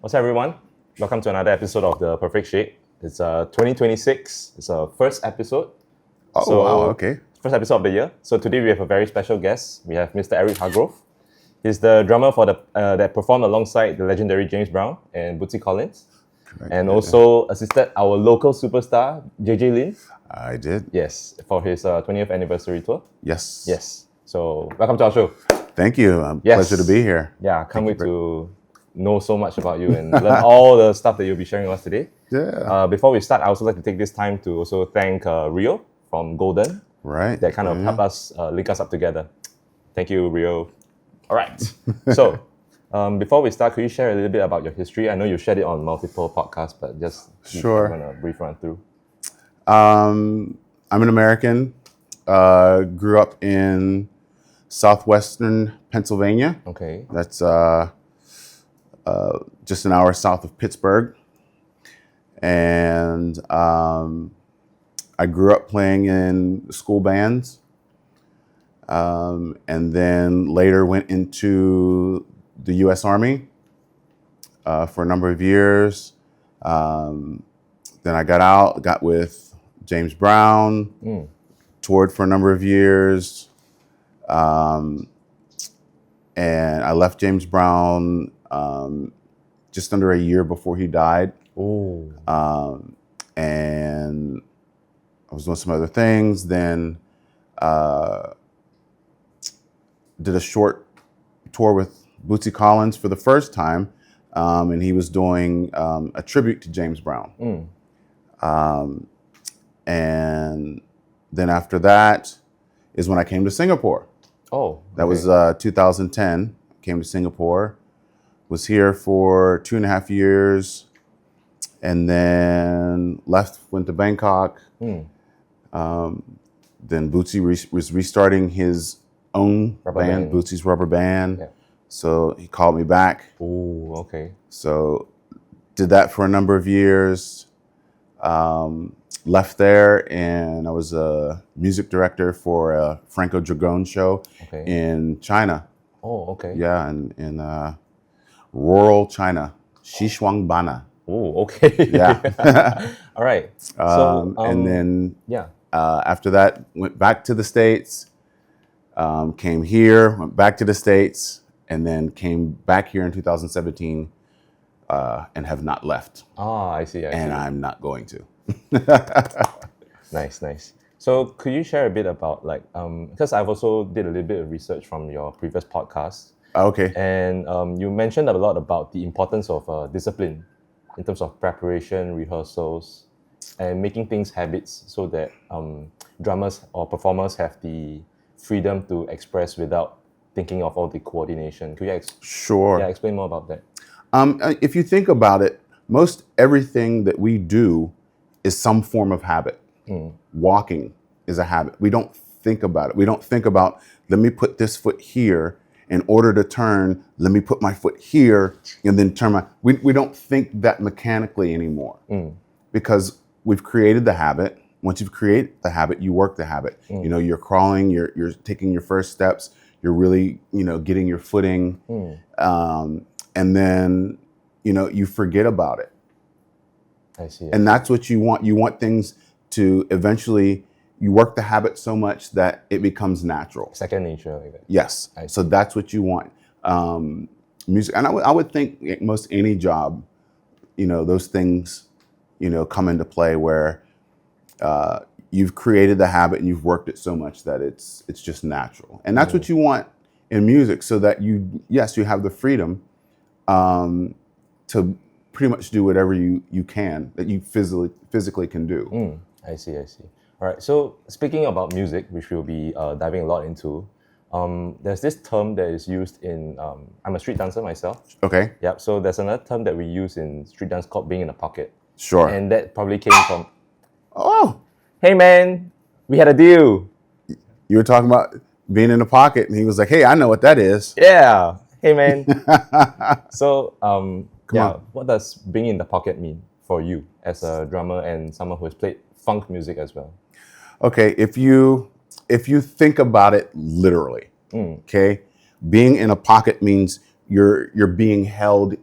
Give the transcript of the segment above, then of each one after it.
What's up, everyone? Welcome to another episode of The Perfect Shade. It's 2026. It's our first episode. Oh, wow, okay. First episode of the year. So today we have a very special guest. We have Mr. Erik Hargrove. He's the drummer for that performed alongside the legendary James Brown and Bootsy Collins. And also assisted our local superstar, JJ Lin. I did. Yes, for his 20th anniversary tour. Yes. Yes. So welcome to our show. Thank you. Yes. Pleasure to be here. Yeah, can't wait to know so much about you and learn all the stuff that you'll be sharing with us today. Yeah. Before we start, I also like to take this time to also thank Rio from Golden. Right. That kind of helped us link us up together. Thank you, Rio. All right. So before we start, could you share a little bit about your history? I know you shared it on multiple podcasts, but just Sure. kind of brief run through. I'm an American. Grew up in southwestern Pennsylvania. Okay. That's just an hour south of Pittsburgh. And I grew up playing in school bands. And then later went into the U.S. Army for a number of years. Then I got out, got with James Brown, toured for a number of years. And I left James Brown just under a year before he died. Oh. And I was doing some other things. Then did a short tour with Bootsy Collins for the first time. And he was doing a tribute to James Brown. And then after that is when I came to Singapore. Oh. Okay. That was 2010. Came to Singapore. Was here for 2.5 years. And then left, went to Bangkok. Then Bootsy was restarting his own band, Bootsy's Rubber Band. Yeah. So he called me back. Oh, okay. So did that for a number of years. Left there, and I was a music director for a Franco Dragone show in China. Oh, okay. Yeah, in rural China, Xishuangbana. Oh, okay. Yeah. All right. And then after that, went back to the States, came here, went back to the States, and then came back here in 2017 and have not left. Ah, I see. And I'm not going to. Nice. So could you share a bit about because I've also did a little bit of research from your previous podcast. Okay. And you mentioned a lot about the importance of discipline in terms of preparation, rehearsals, and making things habits so that drummers or performers have the freedom to express without thinking of all the coordination. Could you explain more about that? If you think about it, most everything that we do is some form of habit. Walking is a habit. We don't think about it. We don't think about, let me put this foot here. In order to turn, let me put my foot here and then turn my... We don't think that mechanically anymore because we've created the habit. Once you've created the habit, you work the habit. You know, you're crawling, you're taking your first steps, you're really, getting your footing. And then, you forget about it. I see. And that's what you want. You want things to eventually, you work the habit so much that it becomes natural. Second nature, like that. Yes. So that's what you want. Music, and I would think most any job, those things, come into play where you've created the habit and you've worked it so much that it's just natural. And that's what you want in music, so that you have the freedom to pretty much do whatever you can, that you physically can do. I see. All right. So speaking about music, which we'll be diving a lot into, there's this term that is used in. I'm a street dancer myself. Okay. Yep. So there's another term that we use in street dance called being in a pocket. Sure. And that probably came from. Oh. Hey man, we had a deal. You were talking about being in a pocket, and he was like, "Hey, I know what that is." Yeah. Hey man. So Come on. what does being in the pocket mean for you as a drummer and someone who has played funk music as well? Okay, if you think about it literally, okay, being in a pocket means you're being held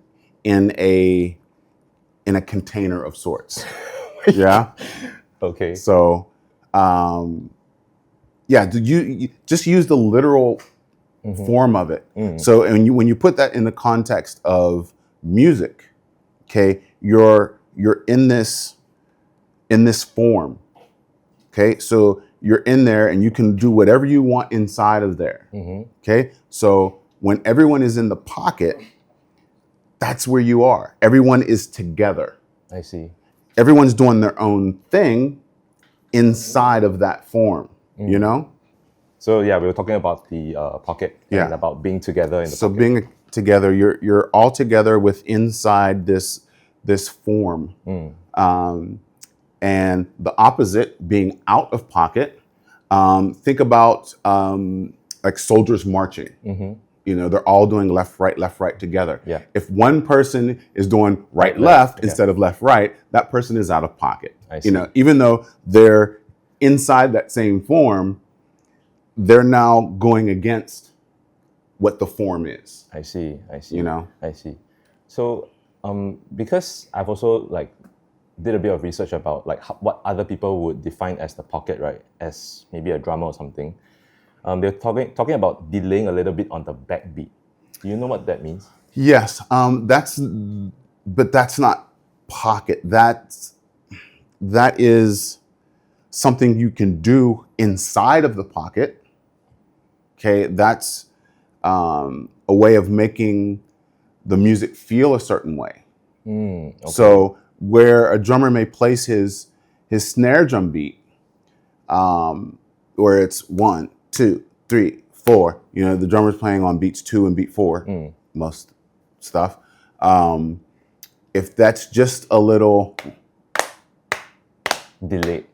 in a container of sorts. Yeah. Okay. So, yeah, you just use the literal form of it. So, and when you put that in the context of music, okay, you're in this form. Okay, so you're in there and you can do whatever you want inside of there. Okay, so when everyone is in the pocket, that's where you are. Everyone is together. I see. Everyone's doing their own thing inside of that form, you know? So yeah, we were talking about the pocket and about being together in the So pocket. being together, you're all together with inside this form. And the opposite being out of pocket. Think about like soldiers marching. You know, they're all doing left, right together. Yeah. If one person is doing right, Right, left okay. instead of left, right, that person is out of pocket. I see. You know, even though they're inside that same form, they're now going against what the form is. I see. You know? I see. So, because I've also like did a bit of research about like what other people would define as the pocket, right? As maybe a drummer or something. They're talking about delaying a little bit on the backbeat. Do you know what that means? Yes, but that's not pocket. That is something you can do inside of the pocket. Okay, that's a way of making the music feel a certain way. Okay. So where a drummer may place his snare drum beat, where it's 1, 2, 3, 4. You know, the drummer's playing on beats 2 and beat 4, most stuff. If that's just a little Delayed.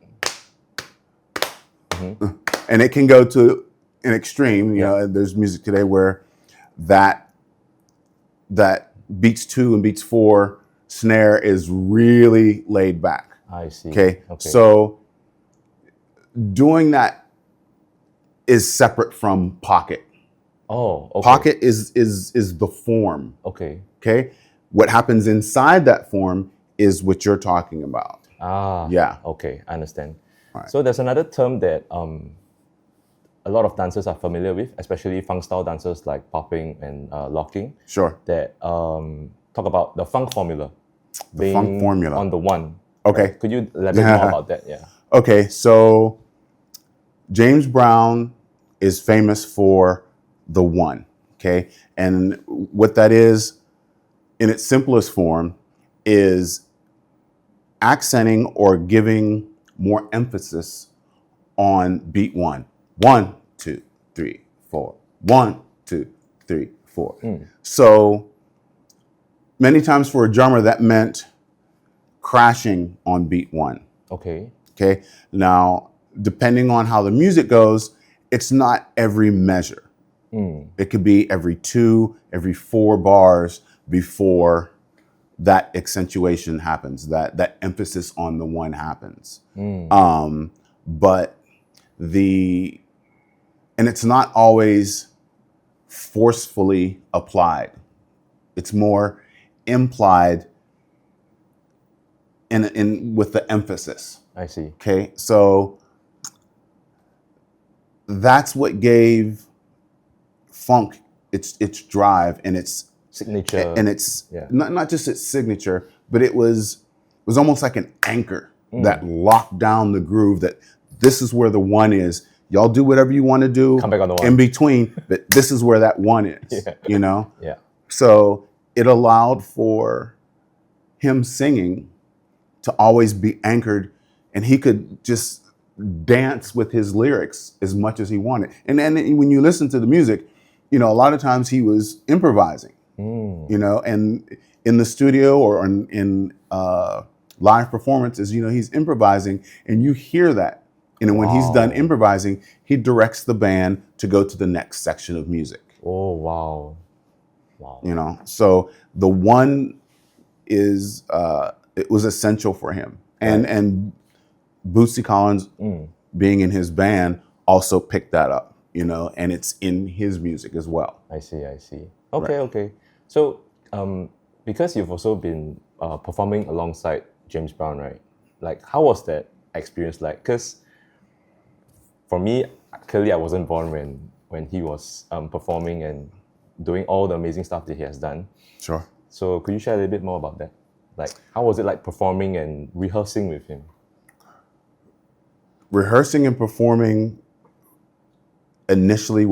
and it can go to an extreme. You know, there's music today where that beats 2 and beats 4 snare is really laid back. I see. Okay. So doing that is separate from pocket. Oh, okay. Pocket is the form. Okay. Okay. What happens inside that form is what you're talking about. Yeah. Okay, I understand. Right. So there's another term that a lot of dancers are familiar with, especially funk style dancers like popping and locking. Sure. That talk about the funk formula. The funk formula. On the one. Okay. Right? Could you elaborate more about that? Yeah. Okay, so James Brown is famous for the one. Okay, and what that is, in its simplest form, is accenting or giving more emphasis on beat 1. 1, 2, 3, 4. 1, 2, 3, 4. So many times for a drummer, that meant crashing on beat 1. Okay. Okay. Now, depending on how the music goes, it's not every measure. It could be every 2, every 4 bars before that accentuation happens, that emphasis on the 1 happens. But and it's not always forcefully applied. It's more implied in with the emphasis. I see. Okay, so that's what gave funk its drive and its Signature. and it's not just its signature, but it was almost like an anchor that locked down the groove. That this is where the 1 is. Y'all do whatever you want to do. Come back on the 1. In between, but this is where that 1 is. Yeah. You know. Yeah. So it allowed for him singing to always be anchored, and he could just dance with his lyrics as much as he wanted. And then when you listen to the music, you know, a lot of times he was improvising, you know, and in the studio or in live performances, you know, he's improvising and you hear that. And when he's done improvising, he directs the band to go to the next section of music. Oh, wow. Wow. You know, so the 1 is, it was essential for him. And Bootsy Collins, being in his band, also picked that up, you know, and it's in his music as well. I see. Okay, okay. So, because you've also been performing alongside James Brown, right? Like, how was that experience like? Because for me, clearly I wasn't born when he was performing and doing all the amazing stuff that he has done. Sure. So could you share a little bit more about that? Like, how was it like performing and rehearsing with him? Rehearsing and performing initially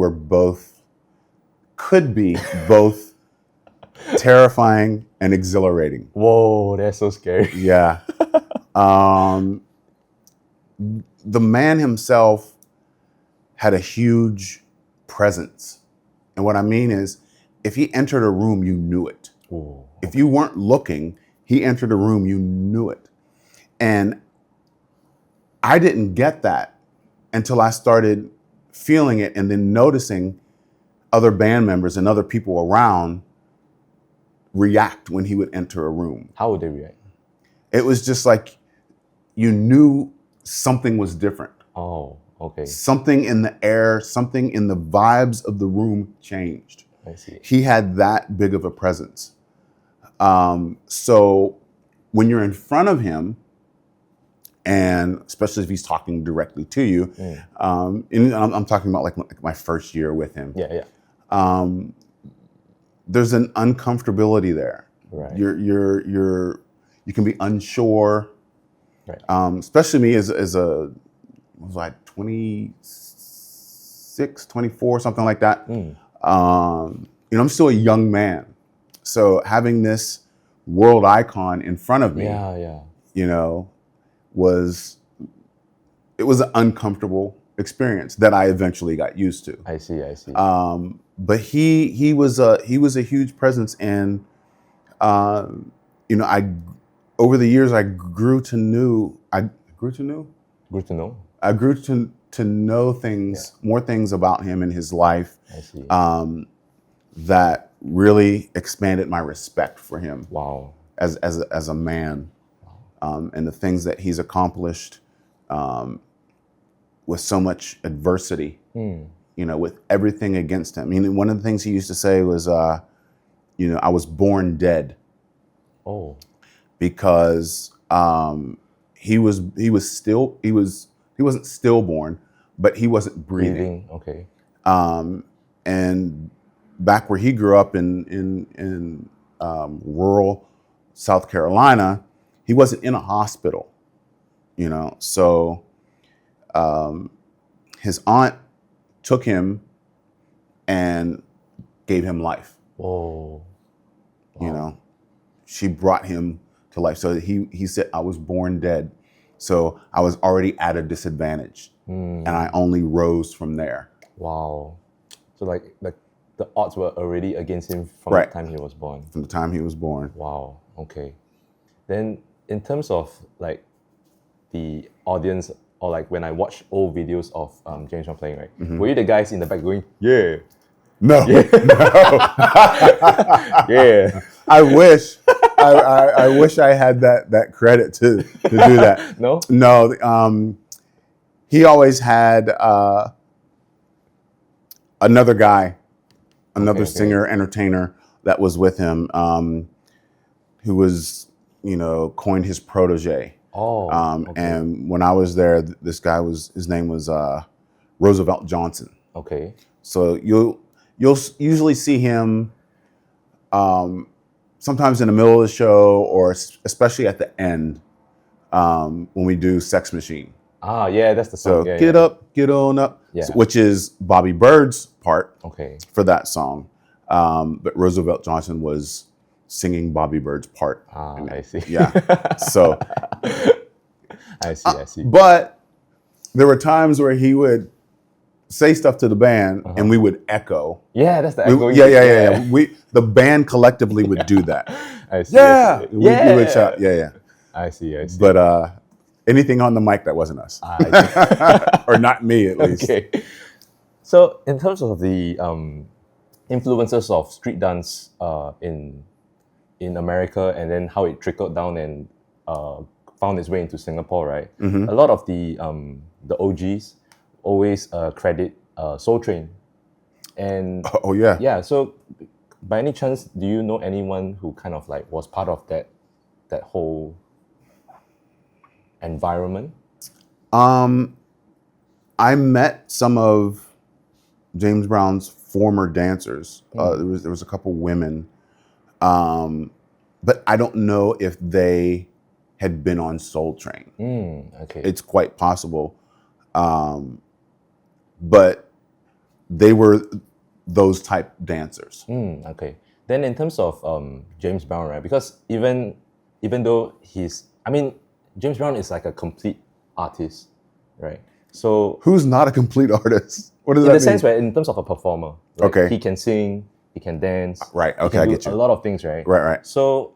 could be both terrifying and exhilarating. Whoa, that's so scary. Yeah. The man himself had a huge presence. And what I mean is, if he entered a room, you knew it. Ooh. If you weren't looking, he entered a room, you knew it. And I didn't get that until I started feeling it and then noticing other band members and other people around react when he would enter a room. How would they react? It was just like you knew something was different. Oh, okay. Something in the air, something in the vibes of the room changed. I see. He had that big of a presence. So when you're in front of him, and especially if he's talking directly to you, and I'm talking about like my first year with him. Yeah. There's an uncomfortability there. Right. You can be unsure. Right. Especially me as a was like 26, 24, something like that. I'm still a young man. So having this world icon in front of me, was an uncomfortable experience that I eventually got used to. I see. But he was a huge presence, and over the years I grew to know things, more things about him and his life. I see. That really expanded my respect for him. Wow. As a man. And the things that he's accomplished with so much adversity, with everything against him. I mean, one of the things he used to say was, I was born dead. Oh. Because he wasn't stillborn, but he wasn't breathing. Okay. And back where he grew up in rural South Carolina, he wasn't in a hospital, so his aunt took him and gave him life. Whoa. Wow. She brought him to life. So he said, I was born dead. So I was already at a disadvantage, and I only rose from there. Like the odds were already against him from Right. the time he was born. From the time he was born. Wow. Okay. Then in terms of like the audience, or like when I watch old videos of James Brown playing, right? Mm-hmm. Were you the guys in the back going, yeah? No. Yeah. No. Yeah. I wish. I wish I had that credit to do that. No? No. He always had another guy, another singer, entertainer that was with him, who was, coined his protege. Oh. And when I was there, this guy his name was Roosevelt Johnson. Okay. So you'll usually see him sometimes in the middle of the show, or especially at the end when we do Sex Machine. Ah, yeah, that's the song. So get up, get on up, which is Bobby Bird's part for that song. But Roosevelt Johnson was singing Bobby Bird's part. Ah, I see. Yeah. So I see. But there were times where he would say stuff to the band, and we would echo. Yeah, that's the echo. Yeah. The band collectively would do that. I see. Yeah. I see. We would shout. Yeah. I see. But anything on the mic that wasn't us, or not me at least. Okay. So in terms of the influences of street dance in America, and then how it trickled down and found its way into Singapore, right? Mm-hmm. A lot of the OGs always credit Soul Train, and Oh yeah. yeah. So by any chance, do you know anyone who kind of like was part of that whole environment? I met some of James Brown's former dancers. There was a couple women, but I don't know if they had been on Soul Train. Okay. It's quite possible, but they were those type dancers. Okay. Then in terms of James Brown, right? Because even though James Brown is like a complete artist, right? So Who's not a complete artist? What does in that the mean? sense where in terms of a performer, like, Okay. he can sing, he can dance, Right. he Okay, can I do get you. a lot of things, right? Right. So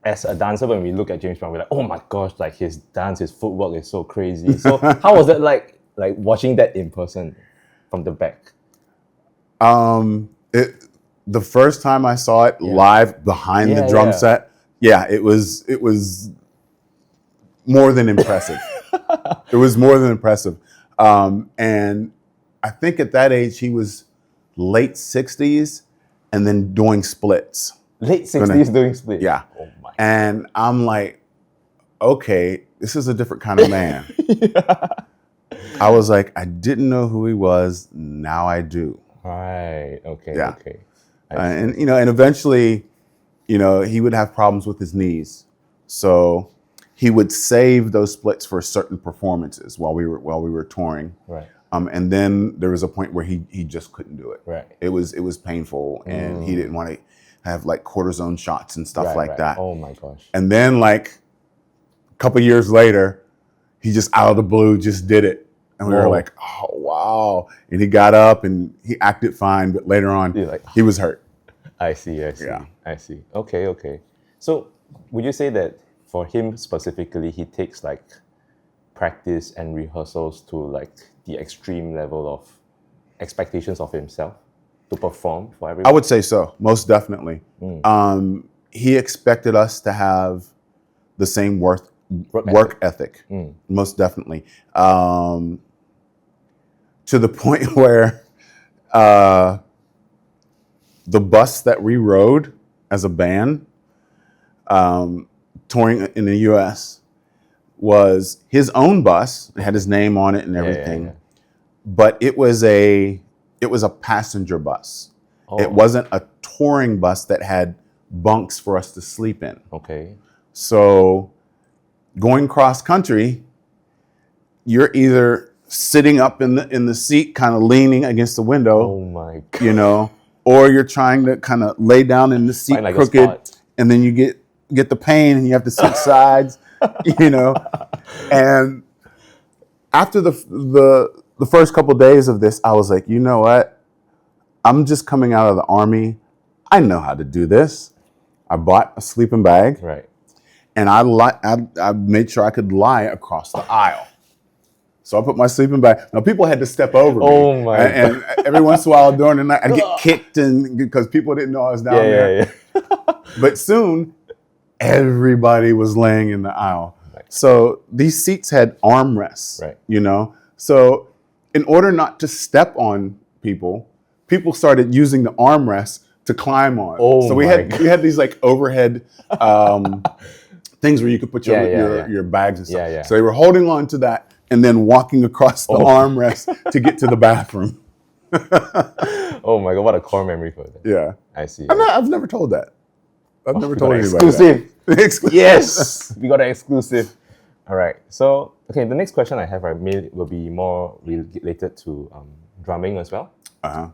as a dancer, when we look at James Brown, we're like, oh my gosh, like his dance, his footwork is so crazy. So how was that like watching that in person from the back? The first time I saw it live behind the drum set, it was more than impressive. It was more than impressive. And I think at that age he was late 60s and then doing splits. Late 60s doing splits. Yeah. Oh my. And I'm like, okay, this is a different kind of man. I was like, I didn't know who he was. Now I do. Right. Okay. Yeah. Okay. And and eventually, he would have problems with his knees, so he would save those splits for certain performances while we were touring. Right. And then there was a point where he just couldn't do it. Right. It was painful, and he didn't want to have like cortisone shots and stuff like that. Oh my gosh. And then like a couple years later, he just out of the blue just did it. And we were like, oh, wow. And he got up and he acted fine. But later on, he was hurt. I see. Yeah. I see. Okay. So would you say that for him specifically, he takes like practice and rehearsals to like the extreme level of expectations of himself to perform for everyone? I would say so, most definitely. He expected us to have the same work ethic, most definitely. To the point where the bus that we rode as a band, touring in the U.S., was his own bus. It had his name on it and everything, Yeah. but it was a passenger bus. It wasn't a touring bus that had bunks for us to sleep in. Okay. So going cross country, you're either sitting up in the seat, kind of leaning against the window. Oh my God. Or you're trying to kind of lay down in the seat like crooked, and then you get the pain, and you have to switch sides. And after the first couple days of this, I was like, you know what? I'm just coming out of the Army. I know how to do this. I bought a sleeping bag. Right. And I made sure I could lie across the aisle. So I put my sleeping bag. Now people had to step over me. Oh my God. And every once in a while during the night, I'd get kicked because people didn't know I was down there. Yeah. But soon, everybody was laying in the aisle. Right. So these seats had armrests, right. So in order not to step on people started using the armrests to climb on. So we had these like overhead things where you could put your bags and stuff. Yeah. So they were holding on to that and then walking across the armrest to get to the bathroom. Oh my God, what a core memory for that. Yeah. I see. I've never told that. I've never told anybody exclusive. that. Exclusive. Yes, we got an exclusive. All right. So, okay, the next question I have will be more related to drumming as well. Uh-huh.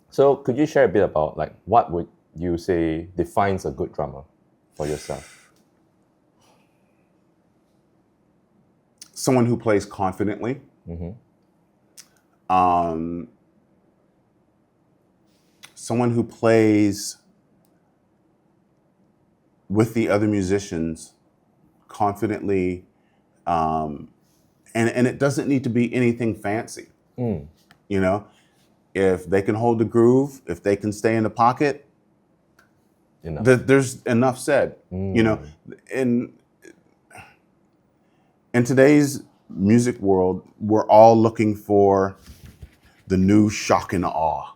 So, could you share a bit about like what would you say defines a good drummer for yourself? Someone who plays confidently. Someone who plays with the other musicians confidently, and it doesn't need to be anything fancy. If they can hold the groove, if they can stay in the pocket, there's enough said. In today's music world, we're all looking for the new shock and awe.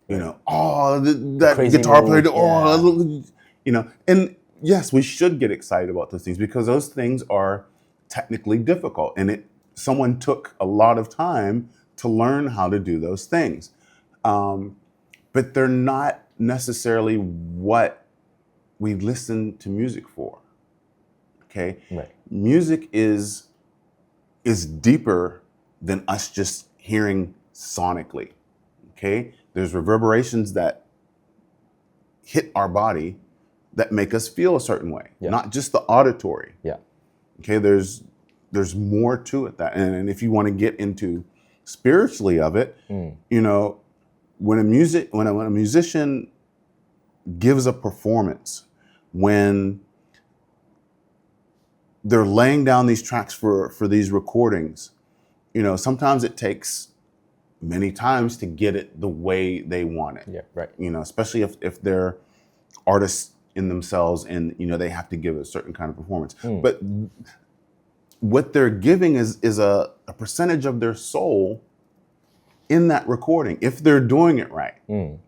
You know, oh, that crazy guitar player, move, oh, you know, and yes, we should get excited about those things because those things are technically difficult, and someone took a lot of time to learn how to do those things, but they're not necessarily what we listen to music for. Okay, Right. music is deeper than us just hearing sonically. Okay, there's reverberations that hit our body that make us feel a certain way, not just the auditory. Yeah. Okay, there's more to it and if you want to get into spiritually of it, you know, when a musician gives a performance, when they're laying down these tracks for these recordings, you know, sometimes it takes many times to get it the way they want it. Yeah, right. You know, especially if they're artists in themselves and, you know, they have to give a certain kind of performance. But what they're giving is a percentage of their soul in that recording, if they're doing it right. You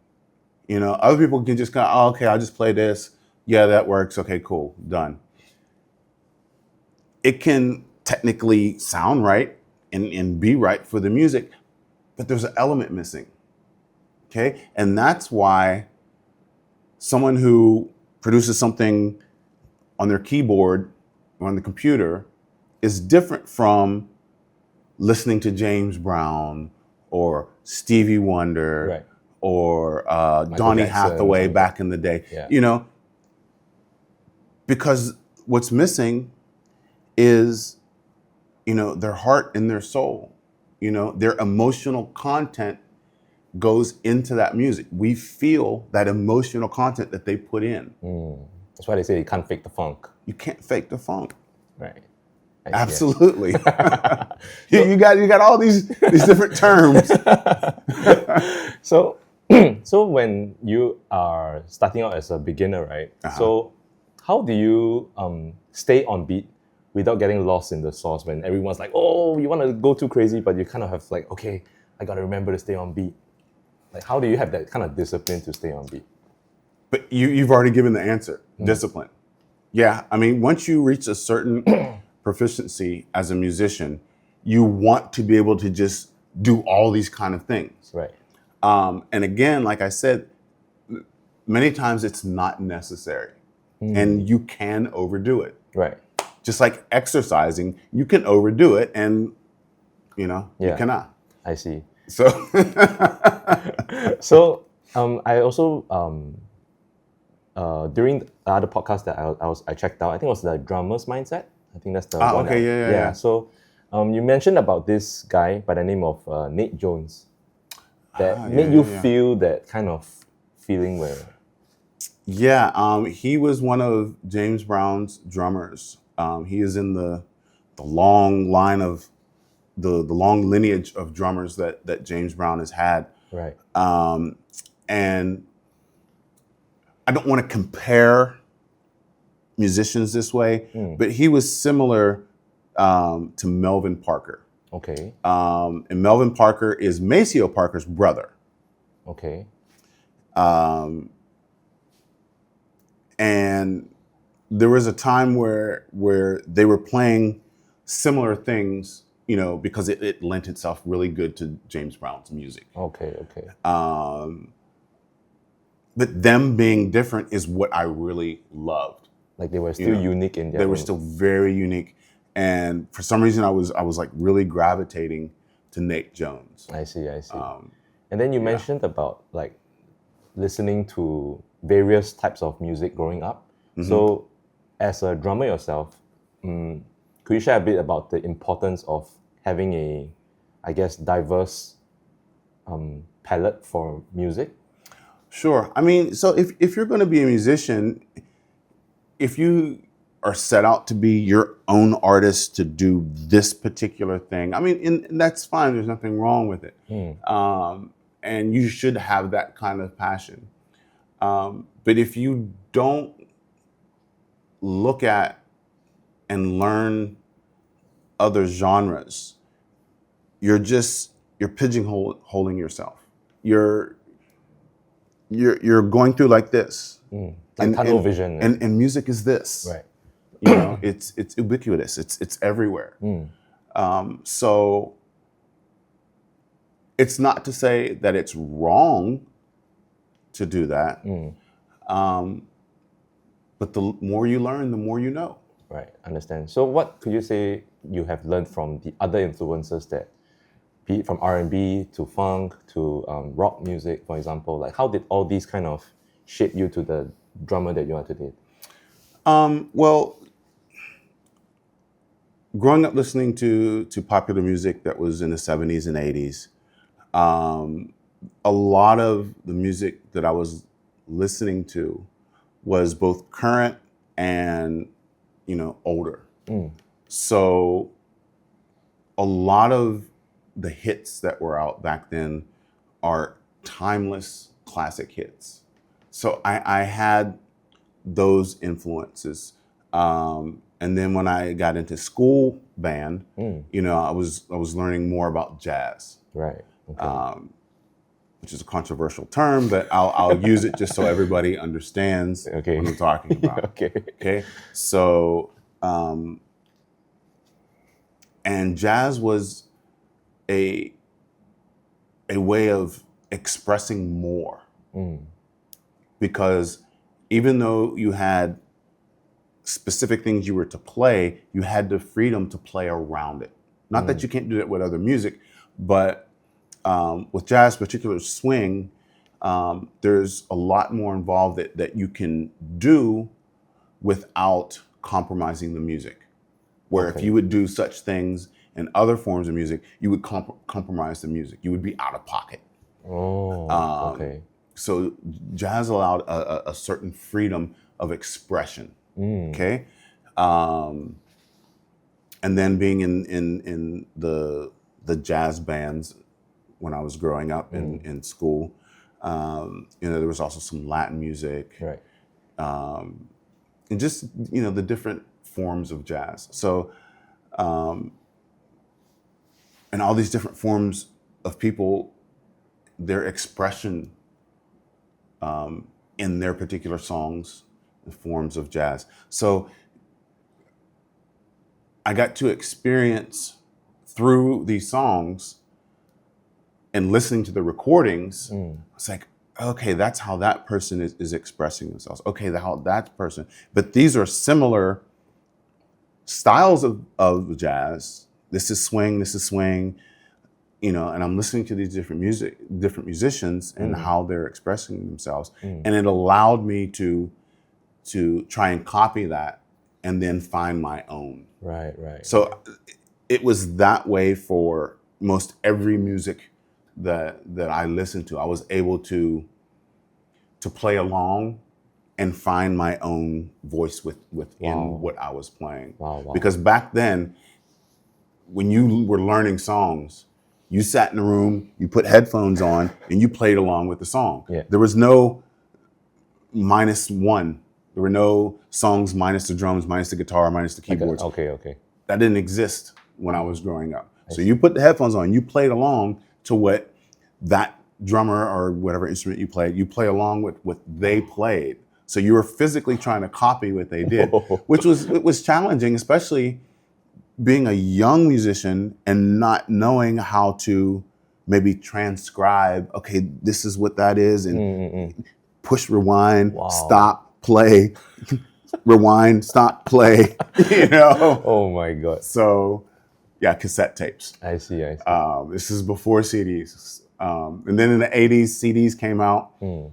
know, other people can just go, oh, okay, I'll just play this. Yeah, that works. Okay, cool, done. It can technically sound right and be right for the music, but there's an element missing. Okay, and that's why someone who produces something on their keyboard or on the computer is different from listening to James Brown or Stevie Wonder or Donny Hathaway back in the day. You know, because what's missing is, you know, their heart and their soul. You know, their emotional content goes into that music. We feel that emotional content that they put in. That's why they say you can't fake the funk. You can't fake the funk. Right. Absolutely. you got all these different terms. So when you are starting out as a beginner, right? So how do you stay on beat without getting lost in the sauce when everyone's like, oh, you want to go too crazy, but you kind of have like, okay, I got to remember to stay on beat. Like, how do you have that kind of discipline to stay on beat? But you've already given the answer, discipline. Yeah, I mean, once you reach a certain proficiency as a musician, you want to be able to just do all these kind of things. Right. And again, like I said, many times it's not necessary and you can overdo it. Right. Just like exercising, you can overdo it and, you know, you cannot. I see. So, I also, during the other podcast that I checked out, I think it was the drummer's mindset. I think that's the one. Okay, yeah. So, you mentioned about this guy by the name of Nate Jones that made you feel that kind of feeling where. Yeah, he was one of James Brown's drummers. He is in the long line of the long lineage of drummers that James Brown has had. Right. And I don't want to compare musicians this way, but he was similar to Melvin Parker. Okay. And Melvin Parker is Maceo Parker's brother. Okay. And there was a time where they were playing similar things, you know, because it lent itself really good to James Brown's music. Okay. But them being different is what I really loved. Like they were still unique in their They were still very unique. And for some reason I was like really gravitating to Nate Jones. I see. And then you mentioned about like listening to various types of music growing up. So as a drummer yourself, could you share a bit about the importance of having a, I guess, diverse palette for music? Sure. I mean, so if you're going to be a musician, if you are set out to be your own artist to do this particular thing, I mean, and that's fine. There's nothing wrong with it. And you should have that kind of passion. But if you don't look at and learn other genres, you're pigeonholing yourself. you're going through like this, Like tunnel vision. and music is this. Right. You know, it's ubiquitous. It's everywhere. So it's not to say that it's wrong to do that. But the more you learn, the more you know. Right, understand. So what could you say you have learned from the other influences that, be it from R&B to funk to rock music, for example? Like, how did all these kind of shape you to the drummer that you are today? Well, growing up listening to popular music that was in the 70s and 80s, a lot of the music that I was listening to was both current and, you know, older. So a lot of the hits that were out back then are timeless classic hits. So I had those influences. And then when I got into school band, you know, I was learning more about jazz. Right. Okay. Which is a controversial term, but I'll use it just so everybody understands what I'm talking about. Okay. So, and jazz was a way of expressing more, because even though you had specific things you were to play, you had the freedom to play around it. Not that you can't do that with other music, but with jazz, particularly swing, there's a lot more involved that you can do without compromising the music. Where if you would do such things in other forms of music, you would compromise the music. You would be out of pocket. So jazz allowed a certain freedom of expression. Okay, and then being in the jazz bands when I was growing up in school, you know, there was also some Latin music, Right. And just, you know, the different forms of jazz. So, and all these different forms of people, their expression in their particular songs, the forms of jazz. So I got to experience through these songs and listening to the recordings, it's like, okay, that's how that person is expressing themselves. Okay, how that person, but these are similar styles of jazz. This is swing, you know, and I'm listening to these different musicians and how they're expressing themselves. And it allowed me to try and copy that and then find my own. Right. So it was that way for most every music that I listened to. I was able to play along and find my own voice within what I was playing. Wow. Because back then, when you were learning songs, you sat in a room, you put headphones on, and you played along with the song. Yeah. There was no -1. There were no songs minus the drums, minus the guitar, minus the keyboards. Okay. That didn't exist when I was growing up. So you put the headphones on, you played along to what that drummer or whatever instrument you played, you play along with what they played. So you were physically trying to copy what they did, which was challenging, especially being a young musician and not knowing how to maybe transcribe, okay, this is what that is, and push rewind, stop, play, rewind, stop, play, you know? Oh my God. So yeah, cassette tapes. I see. This is before CDs. And then in the 80s, CDs came out, and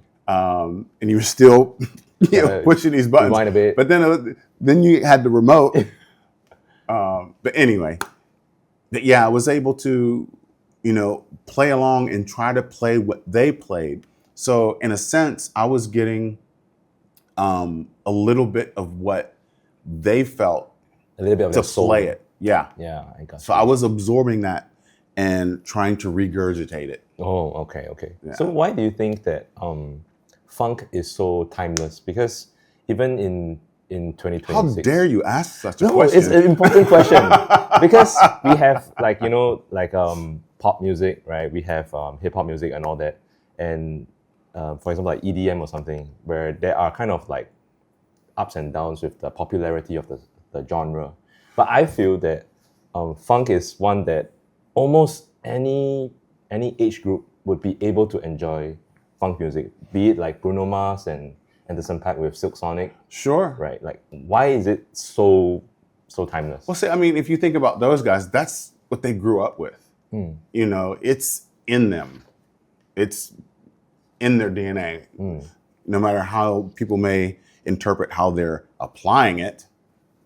you were still pushing these buttons. Rewind a bit. But then you had the remote. But anyway, yeah, I was able to, you know, play along and try to play what they played. So in a sense, I was getting a little bit of what they felt A little bit of to the soul. play it. Yeah. Yeah, I got So I was absorbing that and trying to regurgitate it. Oh, okay. Yeah. So why do you think that funk is so timeless? Because even in 2026... How dare you ask such a No, question? it's an important question. Because we have pop music, right? We have hip-hop music and all that. And for example, like EDM or something, where there are kind of like ups and downs with the popularity of the genre. But I feel that funk is one that almost any age group would be able to enjoy funk music, be it like Bruno Mars and Anderson .Paak with Silk Sonic, Sure. right? Like, why is it so timeless? Well, see, I mean, if you think about those guys, that's what they grew up with. You know, it's in them. It's in their DNA. No matter how people may interpret how they're applying it,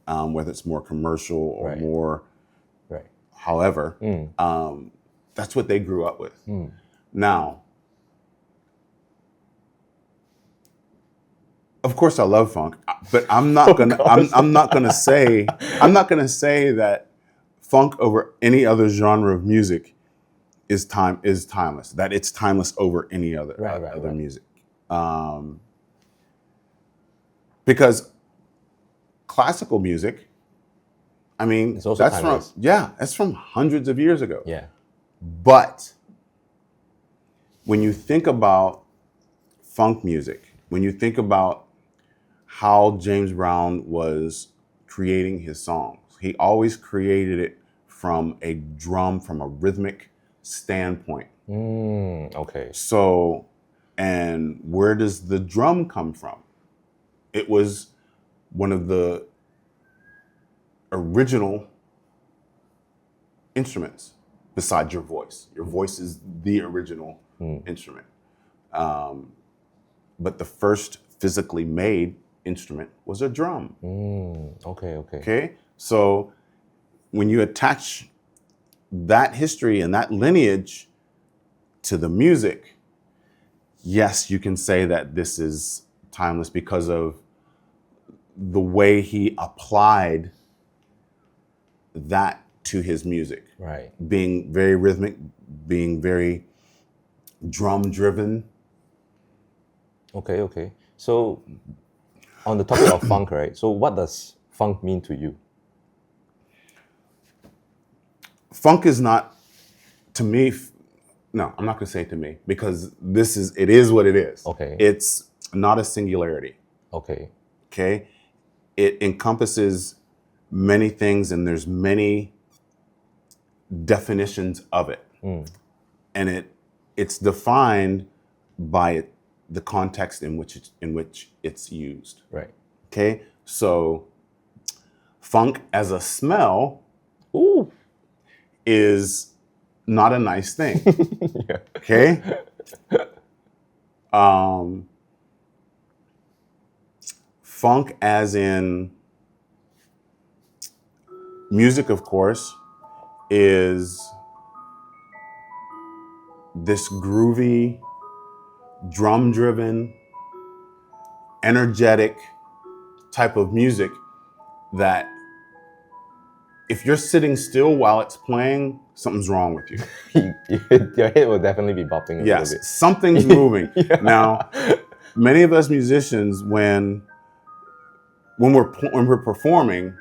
whether it's more commercial or more, however, that's what they grew up with. Now, of course, I love funk, but I'm not gonna. I'm not gonna say. I'm not gonna say that funk over any other genre of music is timeless. That it's timeless over any other music. Because classical music, I mean, It's also that's timeless. that's from hundreds of years ago. Yeah. But when you think about funk music, when you think about how James Brown was creating his songs, he always created it from a drum, from a rhythmic standpoint. Okay. So, and where does the drum come from? It was one of the original instruments besides your voice. Your voice is the original instrument. But the first physically made instrument was a drum. Okay. Okay? So when you attach that history and that lineage to the music, yes, you can say that this is timeless because of the way he applied that to his music. Right. Being very rhythmic, being very drum driven. Okay. So, on the topic of funk, right? So, what does funk mean to you? Funk is not, to me, no, I'm not going to say to me, because it is what it is. Okay. It's not a singularity. Okay. Okay? It encompasses many things, and there's many definitions of it. And it's defined by the context in which it's used. Right. Okay? So funk as a smell is not a nice thing. Yeah. Okay? Funk as in music, of course, is this groovy, drum-driven, energetic type of music that if you're sitting still while it's playing, something's wrong with you. Your head will definitely be bopping a little Yes, bit. something's moving. Now, many of us musicians, when we're performing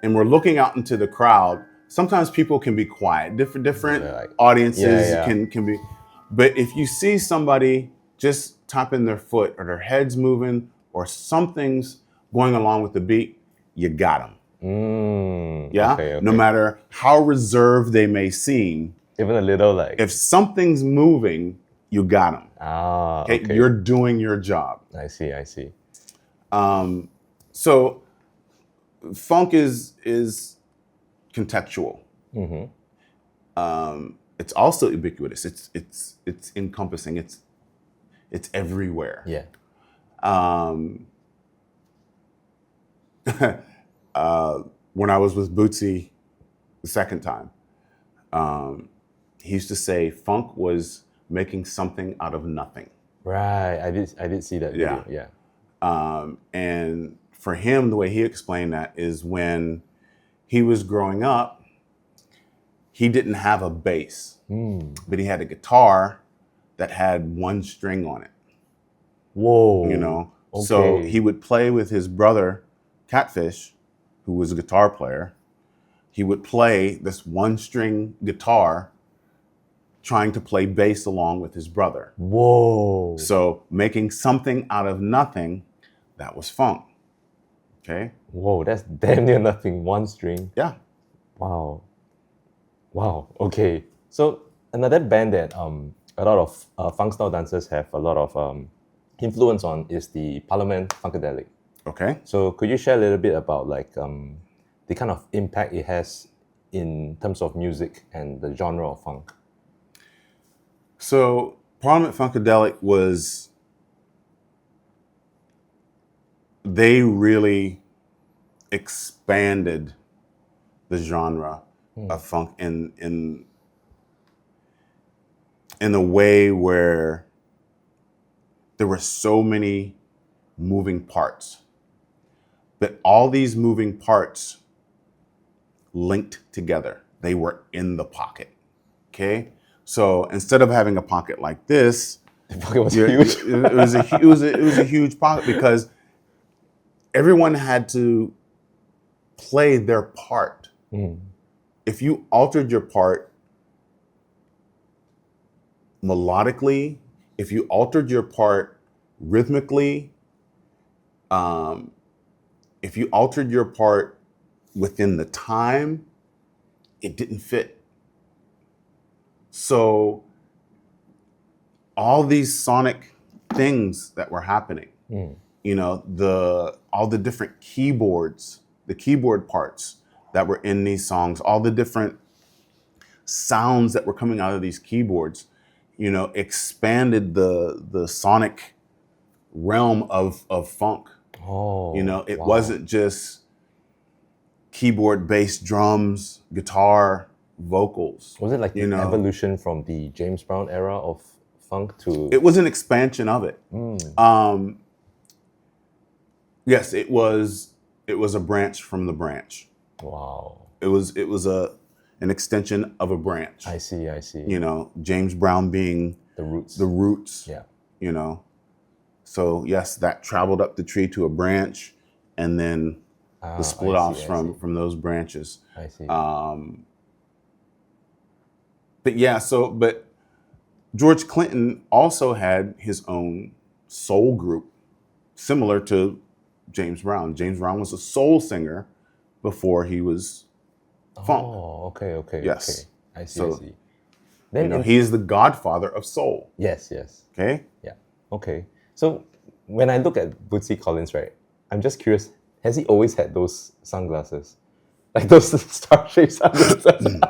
and we're looking out into the crowd, sometimes people can be quiet. Different audiences can be. But if you see somebody just tapping their foot or their head's moving or something's going along with the beat, you got them. Okay. No matter how reserved they may seem, Even a little like. if something's moving, you got them. Okay. You're doing your job. I see. So funk is contextual. It's also ubiquitous. It's encompassing. It's everywhere. Yeah. When I was with Bootsy the second time, he used to say funk was making something out of nothing. Right. I did see that video. Yeah. And for him, the way he explained that is when he was growing up, he didn't have a bass, but he had a guitar that had one string on it. Whoa. You know, Okay. so he would play with his brother, Catfish, who was a guitar player. He would play this one string guitar trying to play bass along with his brother. Whoa. So making something out of nothing, that was funk. Okay. Whoa, that's damn near nothing. One string. Yeah. Wow. Wow. Okay. So another band that a lot of funk style dancers have a lot of influence on is the Parliament Funkadelic. Okay. So could you share a little bit about like the kind of impact it has in terms of music and the genre of funk? So Parliament Funkadelic they really expanded the genre of funk in a way where there were so many moving parts, but all these moving parts linked together. They were in the pocket. Okay, so instead of having a pocket like this, The pocket was huge. it was a huge pocket because everyone had to play their part. If you altered your part melodically, if you altered your part rhythmically, if you altered your part within the time, it didn't fit. So all these sonic things that were happening, you know, all the different keyboards, the keyboard parts that were in these songs, all the different sounds that were coming out of these keyboards, you know, expanded the sonic realm of funk. Oh, You know, it wow. wasn't just keyboard, bass, drums, guitar, vocals. Was it like you the know, evolution from the James Brown era of funk to? it was an expansion of it. Yes, it was a branch from the branch. Wow. It was an extension of a branch. I see. You know, James Brown being The roots. the roots. Yeah. You know, so yes, that traveled up the tree to a branch, and then the split offs from those branches. I see. But yeah, but George Clinton also had his own soul group, similar to James Brown. James Brown was a soul singer before he was funk. Oh, okay. Yes. Okay. I see. So, I see. Then You know, he is the godfather of soul. yes. Okay. Yeah. Okay. So when I look at Bootsy Collins, right, I'm just curious, has he always had those sunglasses? Like those star-shaped sunglasses?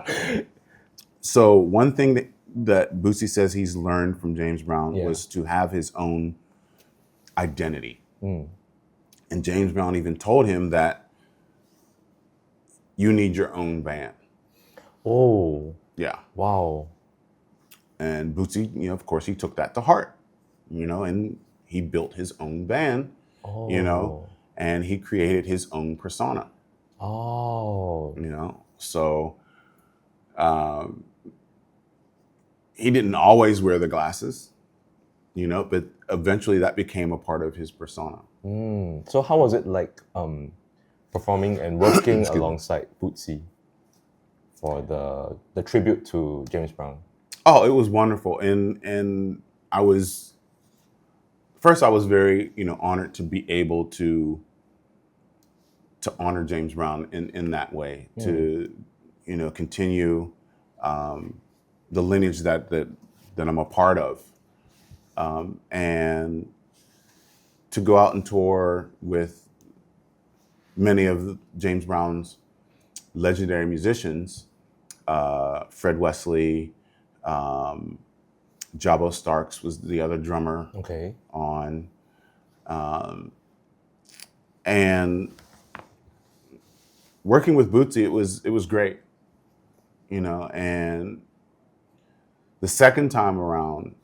So one thing that Bootsy says he's learned from James Brown Yeah. was to have his own identity. And James Brown even told him that you need your own band. Oh, Yeah. wow. And Bootsy, you know, of course, he took that to heart, you know, and he built his own band, you know, and he created his own persona, Oh. you know. So he didn't always wear the glasses, you know, but eventually that became a part of his persona. So how was it like performing and working alongside Bootsy for the tribute to James Brown? Oh, it was wonderful. And I was very, you know, honored to be able to honor James Brown in that way, to, you know, continue the lineage that I'm a part of. And to go out and tour with many of James Brown's legendary musicians, Fred Wesley, Jabo Starks was the other drummer Okay. on, and working with Bootsy, it was great, you know. And the second time around,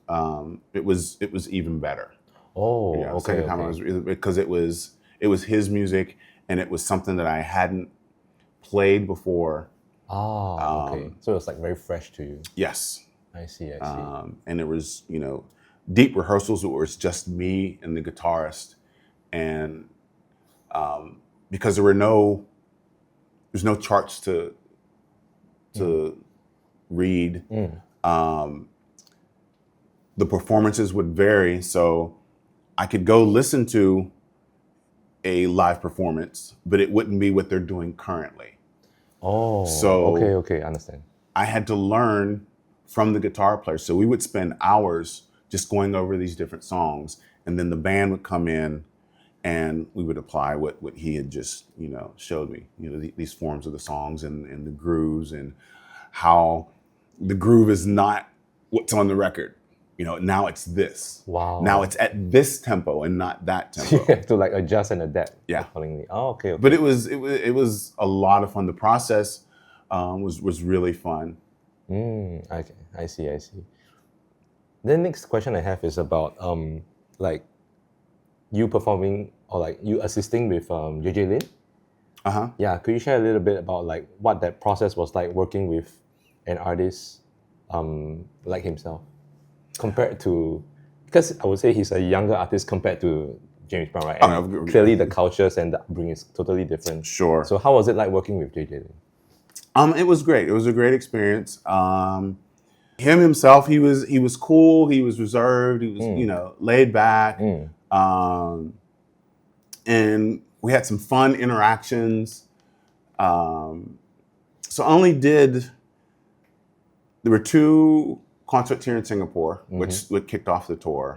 it was even better. Oh, You know, okay. second time Okay. because it was his music, and it was something that I hadn't played before. Okay. So it was like very fresh to you. Yes. I see. I see. And there was, you know, deep rehearsals where it's just me and the guitarist, and because there's no charts to read. The performances would vary. So I could go listen to a live performance, but it wouldn't be what they're doing currently. Oh, So okay, understand. I had to learn from the guitar player. So we would spend hours just going over these different songs, and then the band would come in and we would apply what he had just, showed me, these forms of the songs and the grooves, and how the groove is not what's on the record. Now it's this. Wow. Now it's at this tempo and not that tempo. You have to like adjust and adapt accordingly. Oh, okay. But it was a lot of fun. The process was really fun. Okay, I see. Then next question I have is about like you performing or like you assisting with JJ Lin. Yeah, could you share a little bit about like what that process was like working with an artist like himself compared to, because I would say he's a younger artist compared to James Brown, right? And clearly the cultures and the upbringing is totally different. Sure. So how was it like working with JJ Lin? It was great. It was a great experience. Him himself, he was cool. He was reserved. He was laid back. And we had some fun interactions. So there were 2 concerts here in Singapore, which kicked off the tour.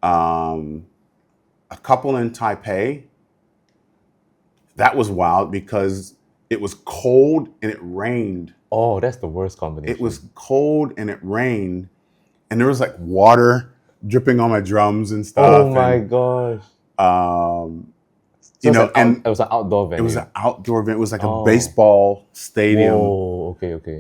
A couple in Taipei. That was wild because it was cold and it rained. Oh, that's the worst combination. It was cold and it rained, and there was like water dripping on my drums and stuff. Oh my gosh. It was an outdoor venue. It was an outdoor event. It was like a baseball stadium. Whoa, okay.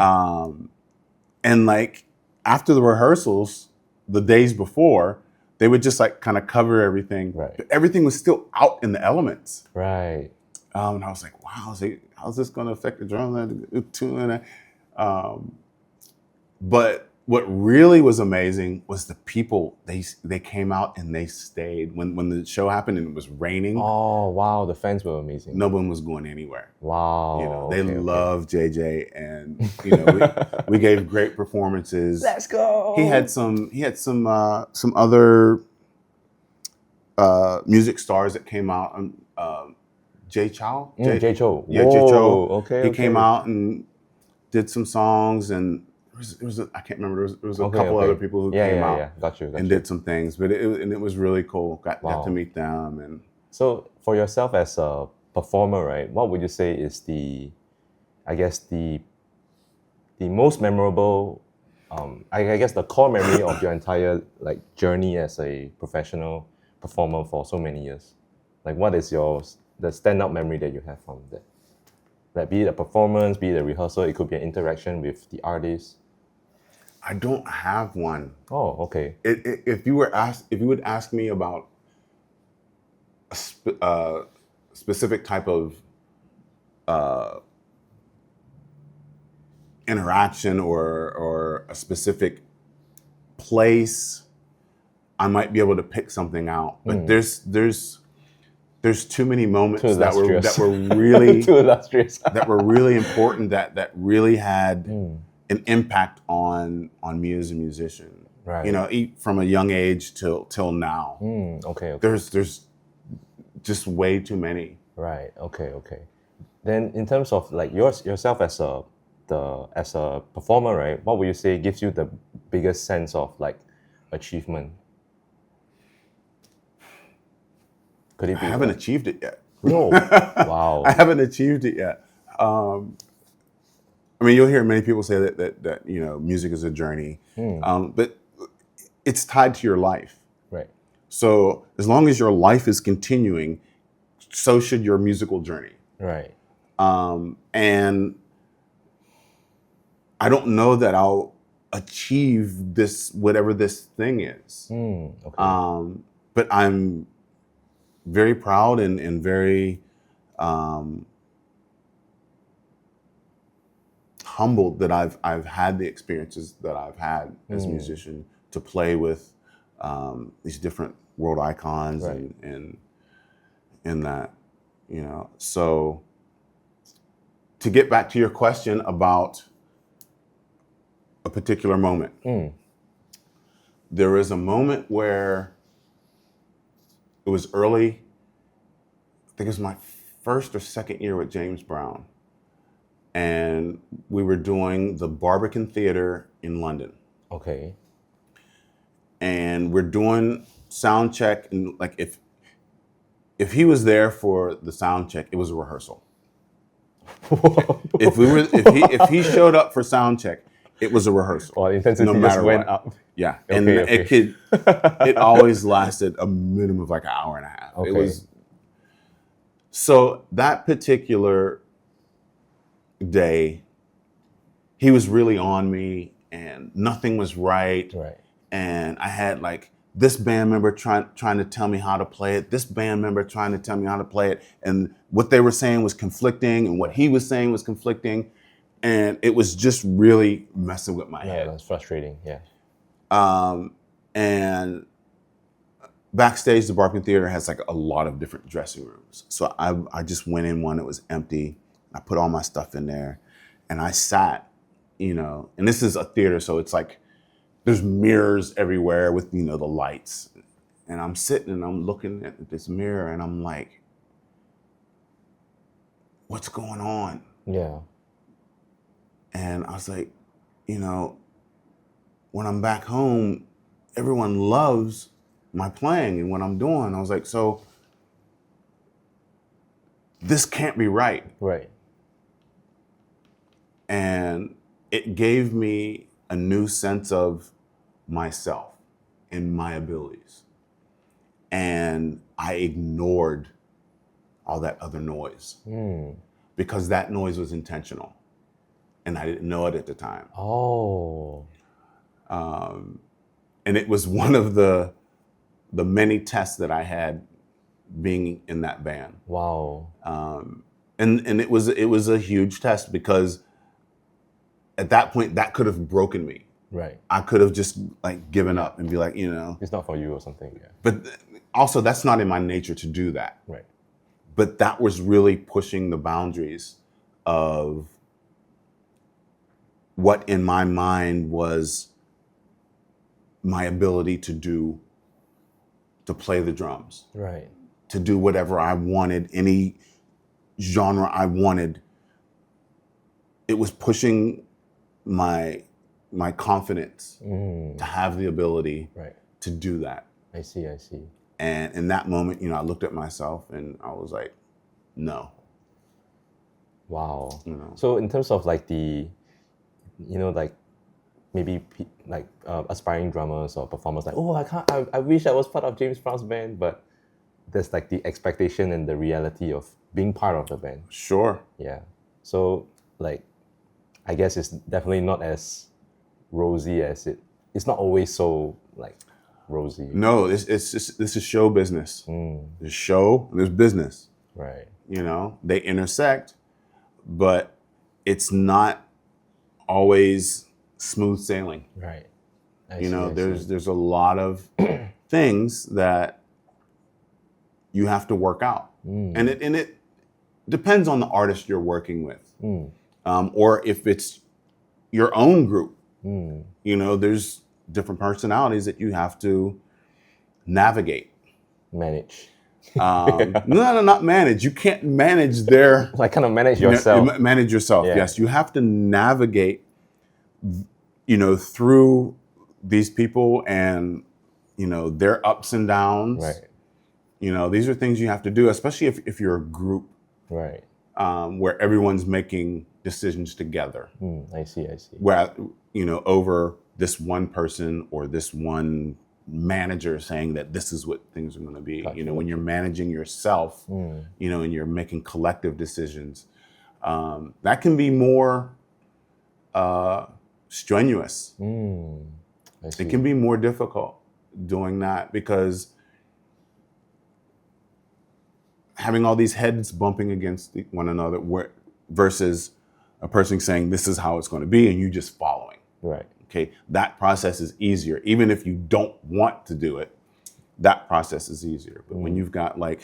And like after the rehearsals, the days before, they would just like kind of cover everything. Right. But everything was still out in the elements. Right. And I was like, wow, how's this going to affect the drum tune? But what really was amazing was the people. They came out and they stayed when the show happened and it was raining. Oh wow, the fans were amazing. No one was going anywhere. Wow. They loved JJ, and we gave great performances. Let's go. He had some other music stars that came out. Jay Chow. Jay Cho. Yeah, Jay Cho. Okay. He came out and did some songs, and I can't remember. There was a couple other people who came out. Yeah. Got you. Did some things, but it was really cool. Got to meet them. And so for yourself as a performer, right? What would you say is the most memorable? I guess the core memory of your entire like journey as a professional performer for so many years. Like, what is the standout memory that you have from that? Like, be it a performance, be it a rehearsal, it could be an interaction with the artist. I don't have one. Oh, okay. If you would ask me about a specific type of interaction or a specific place, I might be able to pick something out. But there's too many moments that were really too illustrious. that were really important that really had an impact on me as a musician. Right. From a young age till now. Okay. There's just way too many. Right. Okay. Then in terms of like yourself as a performer, right? What would you say gives you the biggest sense of like achievement? Could it be? I haven't achieved it yet. No. Wow. I haven't achieved it yet. You'll hear many people say that music is a journey, but it's tied to your life. Right. So as long as your life is continuing, so should your musical journey. Right. And I don't know that I'll achieve this, whatever this thing is. Okay. But I'm very proud and very humbled that I've had the experiences that I've had as a musician, to play with these different world icons. Right. and that, so to get back to your question about a particular moment. There was a moment where it was early. I think it was my first or second year with James Brown. And we were doing the Barbican Theater in London. Okay. And we're doing sound check. And like if he was there for the sound check, it was a rehearsal. If he showed up for sound check, it was a rehearsal. Well, the intensity just went up. Yeah. And it always lasted a minimum of like an hour and a half. Okay. It was so that particular day, he was really on me and nothing was right. Right. And I had like this band member trying to tell me how to play it, this band member trying to tell me how to play it. And what they were saying was conflicting and what he was saying was conflicting. And it was just really messing with my head. Yeah, that's frustrating. Yeah. And backstage, the Barbican Theater has like a lot of different dressing rooms. So I just went in one that was empty. I put all my stuff in there and I sat, and this is a theater. So it's like, there's mirrors everywhere with, the lights. And I'm sitting and I'm looking at this mirror and I'm like, what's going on? Yeah. And I was like, when I'm back home, everyone loves my playing and what I'm doing. I was like, so this can't be right. Right. And it gave me a new sense of myself and my abilities. And I ignored all that other noise because that noise was intentional. And I didn't know it at the time. Oh. And it was one of the many tests that I had being in that band. Wow. And it was a huge test because at that point that could have broken me. Right. I could have just like given up and be like, it's not for you or something. Yeah. But also that's not in my nature to do that. Right. But that was really pushing the boundaries of what in my mind was my ability to play the drums. Right. To do whatever I wanted, any genre I wanted. It was pushing my confidence to have the ability to do that. I see. And in that moment, I looked at myself and I was like, no. Wow. So in terms of like the, like maybe aspiring drummers or performers, like, I wish I was part of James Brown's band, but there's like the expectation and the reality of being part of the band. Sure. Yeah. So like, I guess it's definitely not as rosy as it's not always so like rosy. No, this is show business. There's show and there's business. Right. They intersect, but it's not always smooth sailing. Right. There's a lot of things that you have to work out. And it depends on the artist you're working with. Or if it's your own group. There's different personalities that you have to navigate. Manage. No, not manage. You can't manage their... Like kind of manage yourself. Manage yourself, yeah. Yes. You have to navigate, through these people and, their ups and downs. Right. These are things you have to do, especially if you're a group. Right. Where everyone's making decisions together. I see. Where, over this one person or this one manager saying that this is what things are going to be. Gotcha. When you're managing yourself, and you're making collective decisions, that can be more strenuous. It can be more difficult doing that because having all these heads bumping against one another versus a person saying this is how it's going to be and you just following. Right. Okay, that process is easier. Even if you don't want to do it, that process is easier. But when you've got 4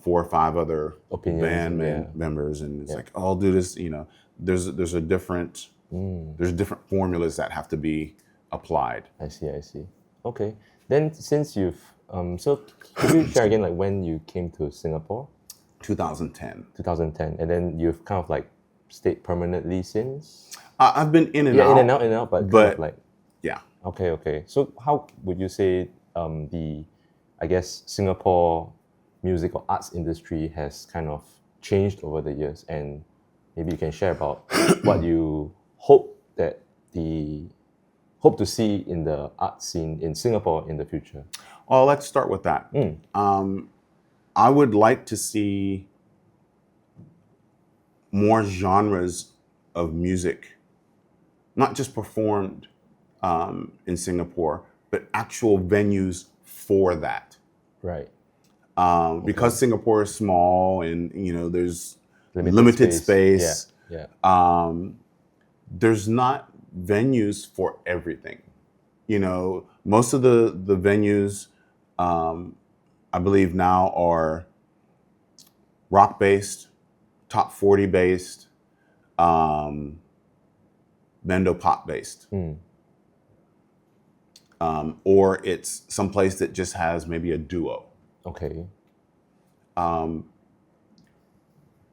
or 5 other band members and it's like, oh, I'll do this, there's a different There's different formulas that have to be applied. I see. Okay. Then since you've so could you share again like when you came to Singapore? 2010. 2010, and then you've kind of like stayed permanently since? I've been in and out. In and out, but kind of like yeah. Okay. So how would you say the, I guess, Singapore music or arts industry has kind of changed over the years, and maybe you can share about what you hope to see in the art scene in Singapore in the future? Oh, let's start with that. I would like to see more genres of music, not just performed in Singapore, but actual venues for that. Right. Because Singapore is small and there's limited space. Yeah. There's not venues for everything. Most of the venues, I believe now are rock based, top 40 based, bendo pop based. Or it's someplace that just has maybe a duo. Okay.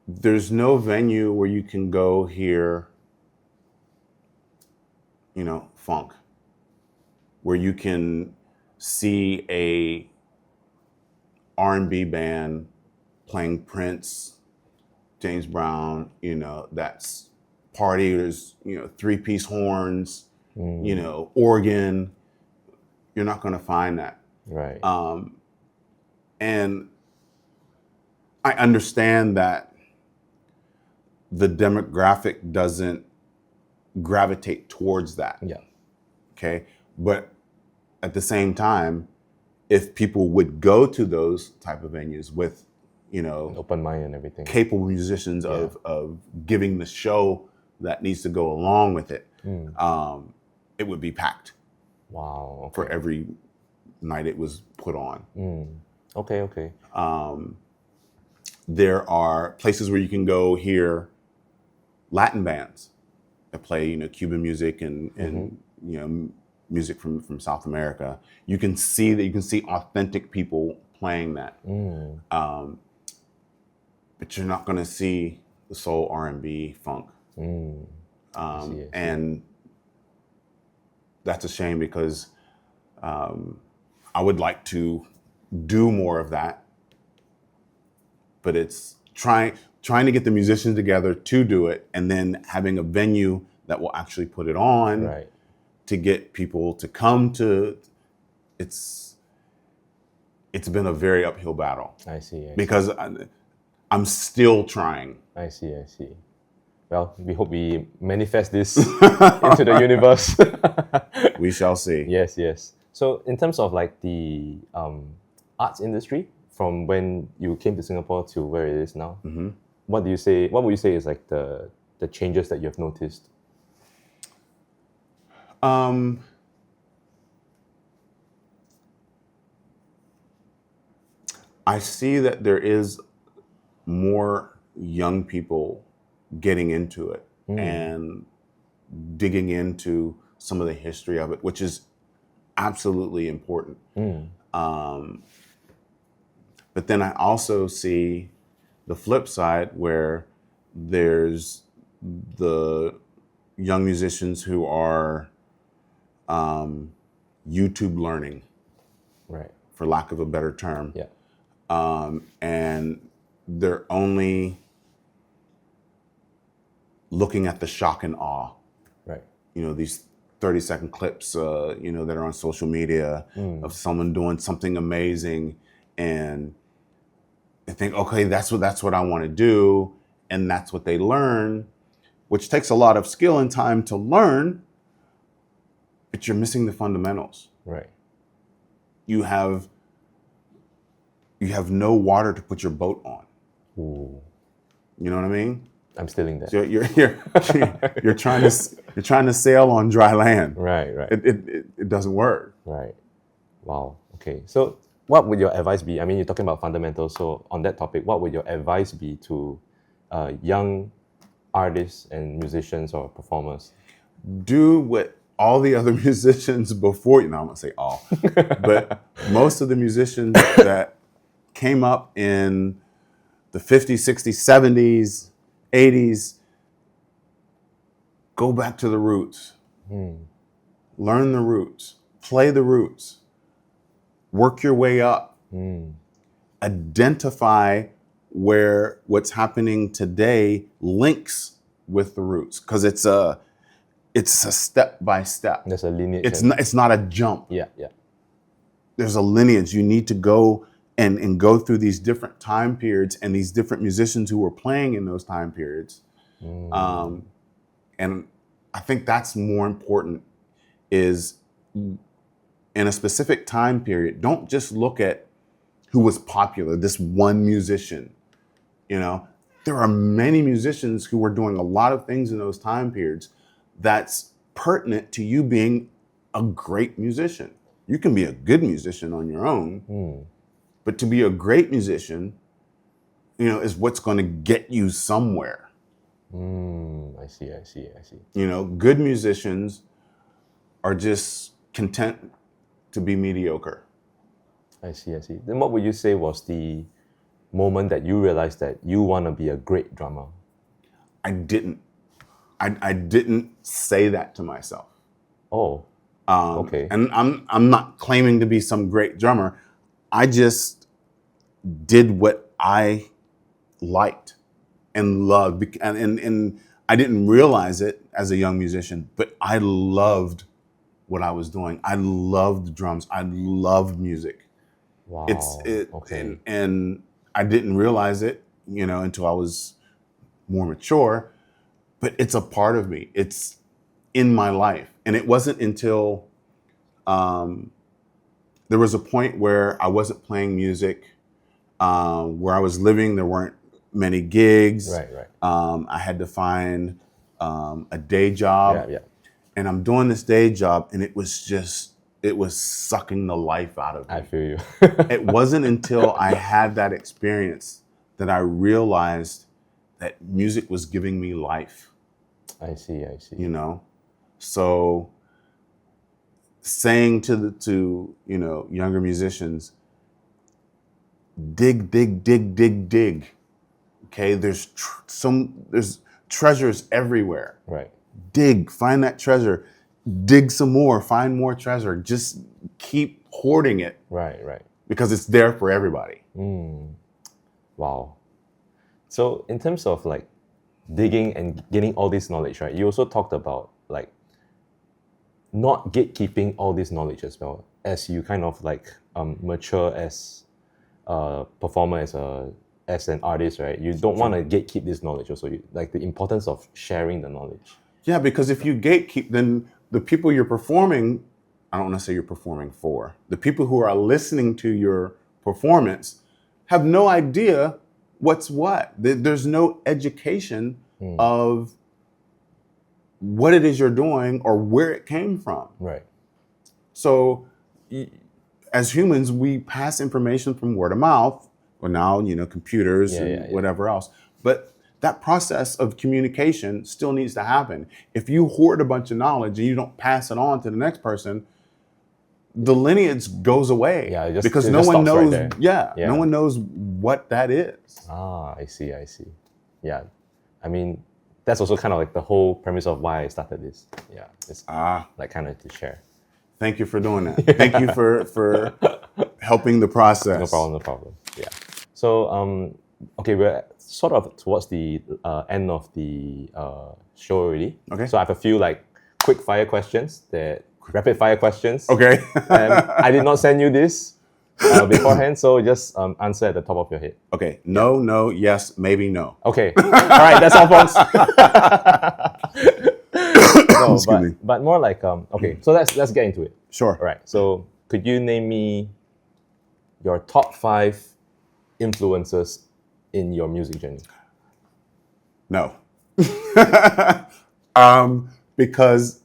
There's no venue where you can go hear, funk, where you can see a R&B band playing Prince, James Brown, that's party. There's, 3-piece horns, organ. You're not going to find that. Right. And I understand that the demographic doesn't gravitate towards that. Yeah. Okay. But at the same time, if people would go to those type of venues with, An open mind and everything, capable musicians of giving the show that needs to go along with it, it would be packed. Wow. Okay. For every night it was put on. Okay. There are places where you can go hear Latin bands that play, Cuban music and music from South America. You can see authentic people playing that. But you're not going to see the soul, R&B, funk. I see. And that's a shame because I would like to do more of that, but it's trying to get the musicians together to do it, and then having a venue that will actually put it on, Right. to get people to come to. It's been a very uphill battle. I see. Because I'm still trying. I see. Well, we hope we manifest this into the universe. We shall see. Yes. So in terms of like the arts industry, from when you came to Singapore to where it is now, what would you say is like the changes that you've noticed? I see that there is more young people getting into it and digging into some of the history of it, which is absolutely important. But then I also see the flip side where there's the young musicians who are YouTube learning, Right. for lack of a better term. Yeah. And they're only looking at the shock and awe. Right. These 30-second clips, that are on social media of someone doing something amazing, and they think, okay, that's what I want to do, and that's what they learn, which takes a lot of skill and time to learn, but you're missing the fundamentals. Right. You have no water to put your boat on. Ooh. You know what I mean? I'm stealing that. So you're trying to sail on dry land. Right. It doesn't work. Right. Wow. Okay. So what would your advice be? I mean, you're talking about fundamentals. So on that topic, what would your advice be to young artists and musicians or performers do what all the other musicians before you, no, I'm gonna say all, but most of the musicians that came up in the 50s, 60s, 70s, 80s, go back to the roots. Learn the roots, play the roots, work your way up, identify where what's happening today links with the roots, because it's a step by step. There's a lineage. It's not a jump. Yeah. There's a lineage. You need to go and go through these different time periods and these different musicians who were playing in those time periods. And I think that's more important, is in a specific time period, don't just look at who was popular, this one musician. You know, there are many musicians who were doing a lot of things in those time periods that's pertinent to you being a great musician. You can be a good musician on your own, but to be a great musician, you know, is what's going to get you somewhere. I see. You know, good musicians are just content to be mediocre. I see. Then what would you say was the moment that you realized that you want to be a great drummer? I didn't say that to myself. Oh, okay. And I'm not claiming to be some great drummer. I just did what I liked and loved, and I didn't realize it as a young musician, but I loved what I was doing. I loved drums. I loved music. Wow. Okay. And I didn't realize it, you know, until I was more mature. But it's a part of me. It's in my life, and it wasn't until there was a point where I wasn't playing music. Where I was living, there weren't many gigs. Right. I had to find a day job. Yeah. And I'm doing this day job, and it was sucking the life out of me. I feel you. It wasn't until I had that experience that I realized that music was giving me life. I see. You know, so saying to you know, younger musicians, dig. Okay, there's treasures everywhere. Right. Dig, find that treasure. Dig some more, find more treasure. Just keep hoarding it. Right. Because it's there for everybody. Wow. So in terms of like digging and getting all this knowledge, right? You also talked about like not gatekeeping all this knowledge as well, as you kind of like mature as a performer, as an artist, right? You don't want to gatekeep this knowledge also. Like the importance of sharing the knowledge. Yeah, because if you gatekeep, then the people you're performing, I don't want to say you're performing for, the people who are listening to your performance have no idea what's what. There's no education of what it is you're doing or where it came from. Right. So as humans, we pass information from word of mouth, or now, you know, computers and whatever else. But that process of communication still needs to happen. If you hoard a bunch of knowledge and you don't pass it on to the next person, the lineage goes away. Yeah, because no one knows. Right no one knows what that is. I see. Yeah, I mean, that's also kind of like the whole premise of why I started this. Yeah, it's like kind of to share. Thank you for doing that. Thank you for helping the process. No problem. Yeah. So okay, we're sort of towards the end of the show already. Okay. So I have a few like quick fire questions, rapid fire questions. Okay. I did not send you this beforehand, so just answer at the top of your head. Okay. No, yes, maybe no. Okay. All right, that's all, folks. No, but more like okay. So let's get into it. Sure. All right. So could you name me your top 5 influences in your music journey? No. Because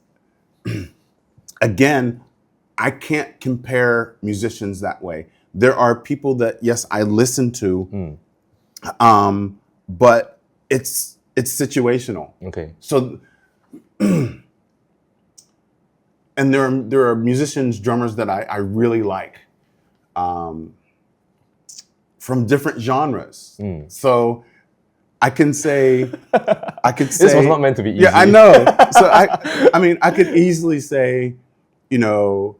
again, I can't compare musicians that way. There are people that, yes, I listen to, but it's situational. Okay. So and there are musicians, drummers that I really like, from different genres. So I could say This was not meant to be easy. Yeah, I know. So I mean, I could easily say, you know,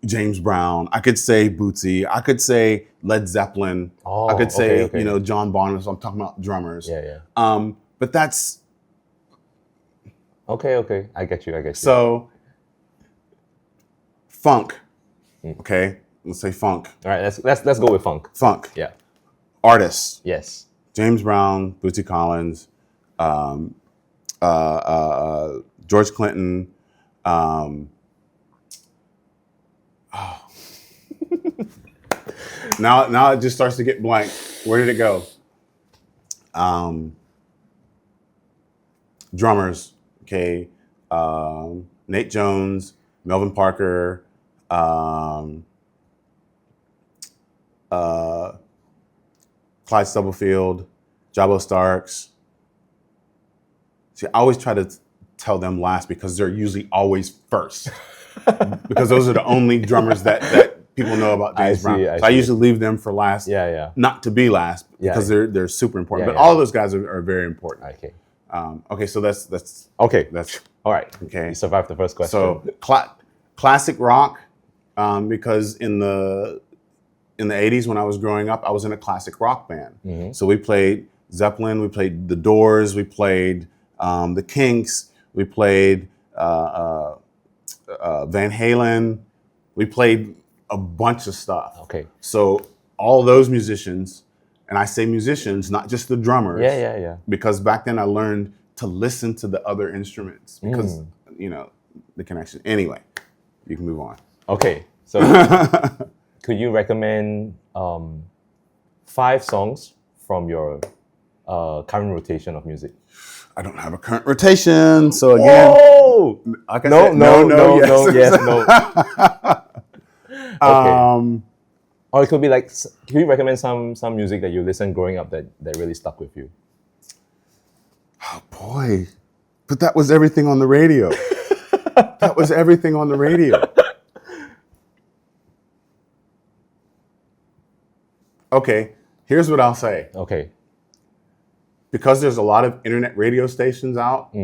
James Brown. I could say Bootsy. I could say Led Zeppelin. I could say you know, John Bonham. So I'm talking about drummers. Yeah. But that's okay. I get you. So funk. Okay, let's say funk. All right, let's go with funk. Funk. Yeah. Artists. Yes. James Brown, Bootsy Collins, George Clinton. Now it just starts to get blank. Where did it go? Drummers. Okay. Nate Jones, Melvin Parker. Clyde Stubblefield, Jabo Starks. See, I always try to tell them last because they're usually always first. Because those are the only drummers that people know about James Brown. So I usually leave them for last. Yeah. Not to be last because they're super important. But all of those guys are very important. Okay. Okay, so that's okay. That's all right. Okay. You survived the first question. So classic rock, because in the 80s when I was growing up, I was in a classic rock band. So we played Zeppelin, we played The Doors, we played the Kinks, we played Van Halen, we played a bunch of stuff. Okay. So all those musicians, and I say musicians, not just the drummers. Yeah. Because back then I learned to listen to the other instruments because, you know, the connection. Anyway, you can move on. Okay. So could you recommend 5 songs from your current rotation of music? I don't have a current rotation, so again, like I said, no. Okay. Or it could be like, can you recommend some music that you listened growing up that really stuck with you? Oh boy, but that was everything on the radio. That was everything on the radio. Okay, here's what I'll say. Okay. Because there's a lot of internet radio stations out,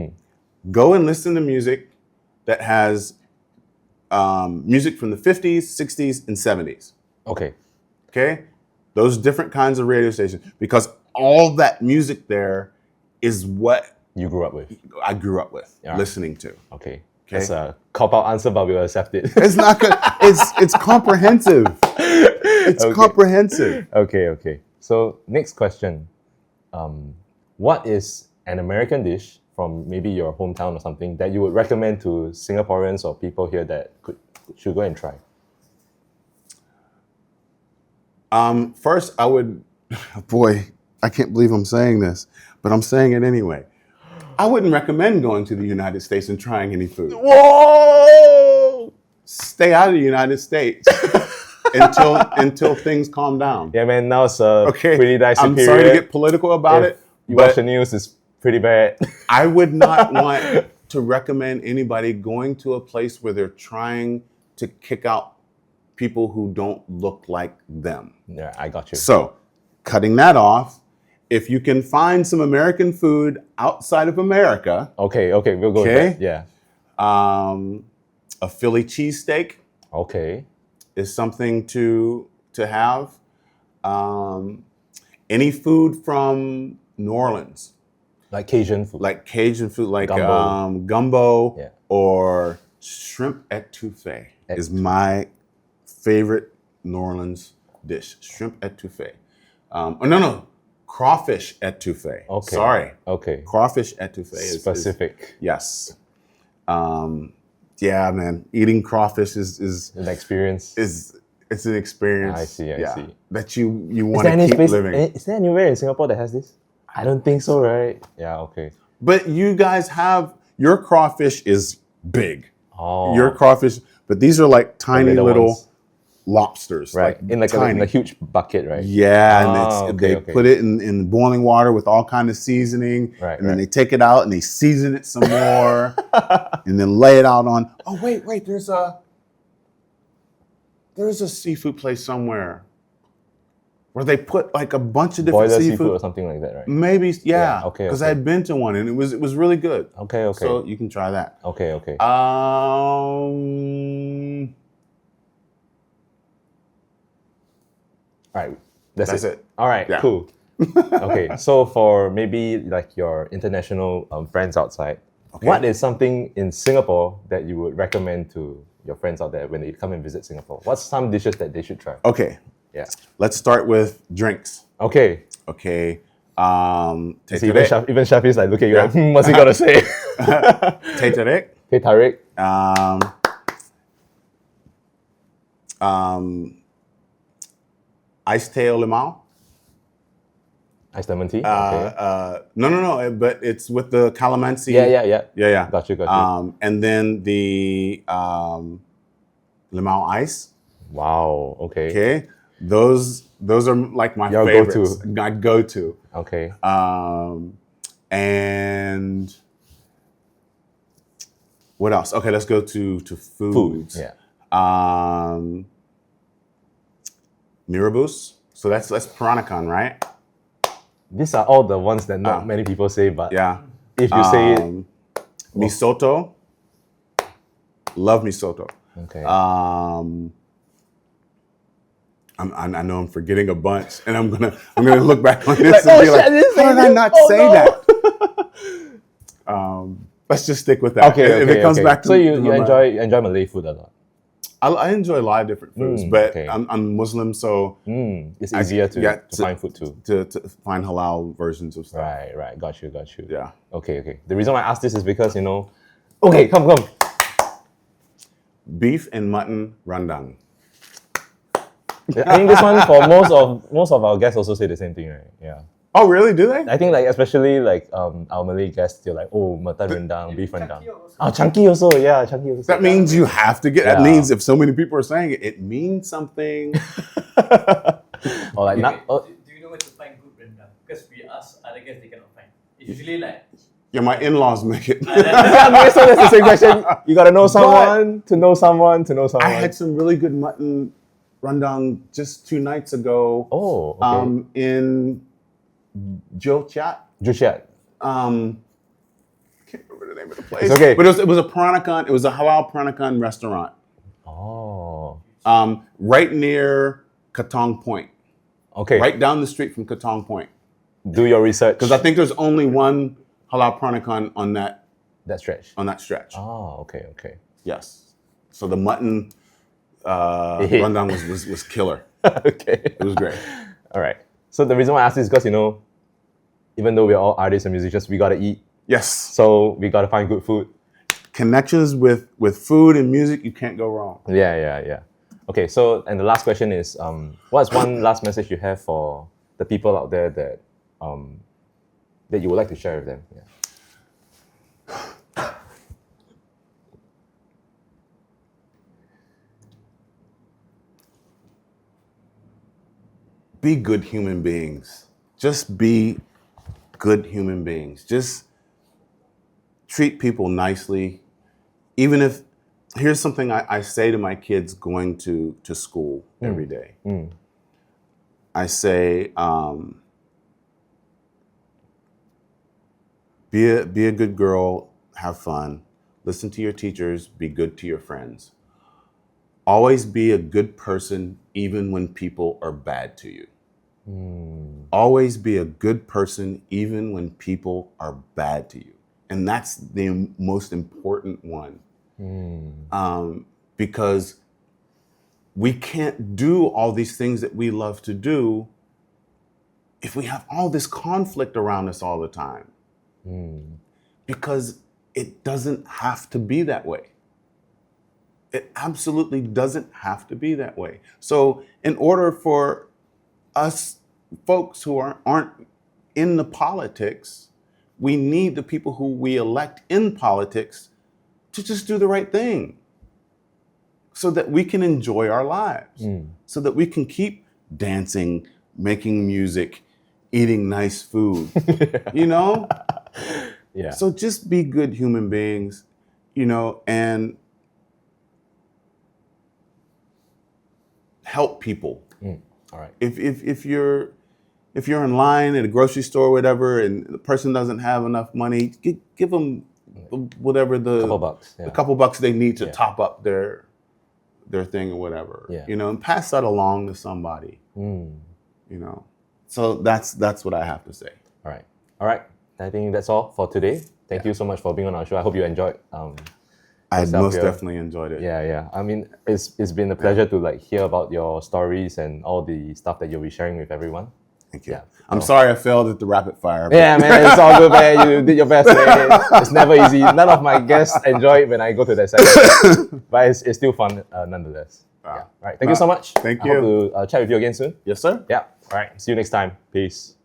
go and listen to music that has music from the 50s, 60s, and 70s. Okay? Those different kinds of radio stations. Because all that music there is what you grew up with. I grew up with, listening to. Okay. That's a cop-out answer, but we'll accept it. It's not good. It's comprehensive. It's comprehensive. Okay. So next question. What is an American dish from maybe your hometown or something that you would recommend to Singaporeans or people here that should go and try? First, I would, boy, I can't believe I'm saying this, but I'm saying it anyway. I wouldn't recommend going to the United States and trying any food. Whoa! Stay out of the United States until things calm down. Yeah, man, now it's a pretty dicey period. I'm sorry to get political about it. You watch the news, it's pretty bad. I would not want to recommend anybody going to a place where they're trying to kick out people who don't look like them. Yeah, I got you. So, cutting that off, if you can find some American food outside of America. Okay, we'll go with that. Yeah. A Philly cheesesteak. Okay. Is something to have. Any food from New Orleans. Like Cajun food. Like gumbo, gumbo or shrimp etouffee is my favorite New Orleans dish. Shrimp etouffee. Crawfish etouffee. Okay. Sorry. Okay. Crawfish etouffee is specific. Yes. Yeah, man. Eating crawfish is an experience. It's an experience. I see. That you want to keep living. Is there anywhere in Singapore that has this? I don't think so, right? Yeah, okay. But you guys your crawfish is big. Oh. Your crawfish, but these are like tiny little. Ones. lobsters, Right. like In like tiny. in a huge bucket, right? Yeah, and they okay. put it in boiling water with all kind of seasoning, Right, and then right. they take it out and they season it some more, and then lay it out on. Oh wait, there's a seafood place somewhere where they put like a bunch of different Boiler seafood or something like that, right? Maybe, yeah. Okay, Because okay. I'd been to one and it was really good. Okay. So you can try that. Okay. All right. That's it. All right. Yeah. Cool. Okay. So for maybe like your international friends outside, what is something in Singapore that you would recommend to your friends out there when they come and visit Singapore? What's some dishes that they should try? Okay. Yeah. Let's start with drinks. Okay. Okay. See, even Shafi's like, look at you, like, what's he gonna say? Teh tarik. Teh tarik. Iced teh o limau. Iced lemon tea. Okay. No, but it's with the calamansi. Yeah. Got you. And then the limau ice. Wow. Okay. Okay. Those are like my favorites. My go-to. Okay. And what else? Okay, let's go to foods. Yeah. Mirabus. So that's Peranakan, right? These are all the ones that not many people say, but yeah. If you say it, misoto. Love misoto. Okay. I know I'm forgetting a bunch, and I'm gonna look back on this and be like, how did I not say that? Let's just stick with that. Okay. If it comes back to so you enjoy Malay food a lot. I enjoy a lot of different foods, but I'm Muslim, so it's easier to find food too. To find halal versions of stuff. Right. Got you. Yeah. Okay. The reason why I asked this is because Okay, come. Beef and mutton rendang. I think this one for most of our guests also say the same thing, right? Yeah. Oh, really? Do they? I think like especially like our Malay guests, they're like, oh, mutton rendang, beef rendang. Chunky also, yeah, chunky also. That means you have to get. That means if so many people are saying it, it means something. Or like not. Do you know where to find good rendang? Because we ask other guests, they cannot find. It's usually like. Yeah, my in-laws make it. So that's the same question. You gotta know someone to know someone to know someone. I had some really good mutton rendang just 2 nights ago. Oh, okay. In Juchat. Can't remember the name of the place. It's okay. But it was a Peranakan. It was a halal Peranakan restaurant. Oh. Right near Katong Point. Okay. Right down the street from Katong Point. Do your research. Because I think there's only one halal Peranakan on that stretch. Oh, okay. Yes. So the mutton rendang was killer. Okay. It was great. All right. So the reason why I asked this is because even though we're all artists and musicians, we gotta eat. Yes. So we gotta find good food. Connections with food and music, you can't go wrong. Yeah. Okay, so and the last question is, what's one last message you have for the people out there that that you would like to share with them? Yeah. Be good human beings. Just be good human beings. Just treat people nicely. Even if, here's something I say to my kids going to school every day. I say, be a good girl, have fun, listen to your teachers, be good to your friends. Always be a good person even when people are bad to you. Always be a good person even when people are bad to you. And that's the most important one. Because we can't do all these things that we love to do if we have all this conflict around us all the time. Because it doesn't have to be that way. It absolutely doesn't have to be that way. So in order for us folks who aren't in the politics, we need the people who we elect in politics to just do the right thing. so that we can enjoy our lives, so that we can keep dancing, making music, eating nice food, you know? Yeah. So just be good human beings, you know, and help people. All right. If you're in line at a grocery store or whatever, and the person doesn't have enough money, give them whatever Couple bucks. Yeah. the couple bucks they need to Yeah. top up their thing or whatever. Yeah. You know, and pass that along to somebody. You know. So that's what I have to say. All right. All right. I think that's all for today. Thank you so much for being on our show. I hope you enjoyed. I yourself most here. definitely enjoyed it. Yeah. I mean, it's been a pleasure to like hear about your stories and all the stuff that you'll be sharing with everyone. Thank you. Yeah. I'm sorry I failed at the rapid fire. but- Yeah, man, it's all good, man. You did your best, man. It's never easy. None of my guests enjoy it when I go to that segment, but it's still fun nonetheless. Yeah. All right. Thank you so much. Thank I you. hope to chat with you again soon. Yes, sir. Yeah. All right. See you next time. Peace.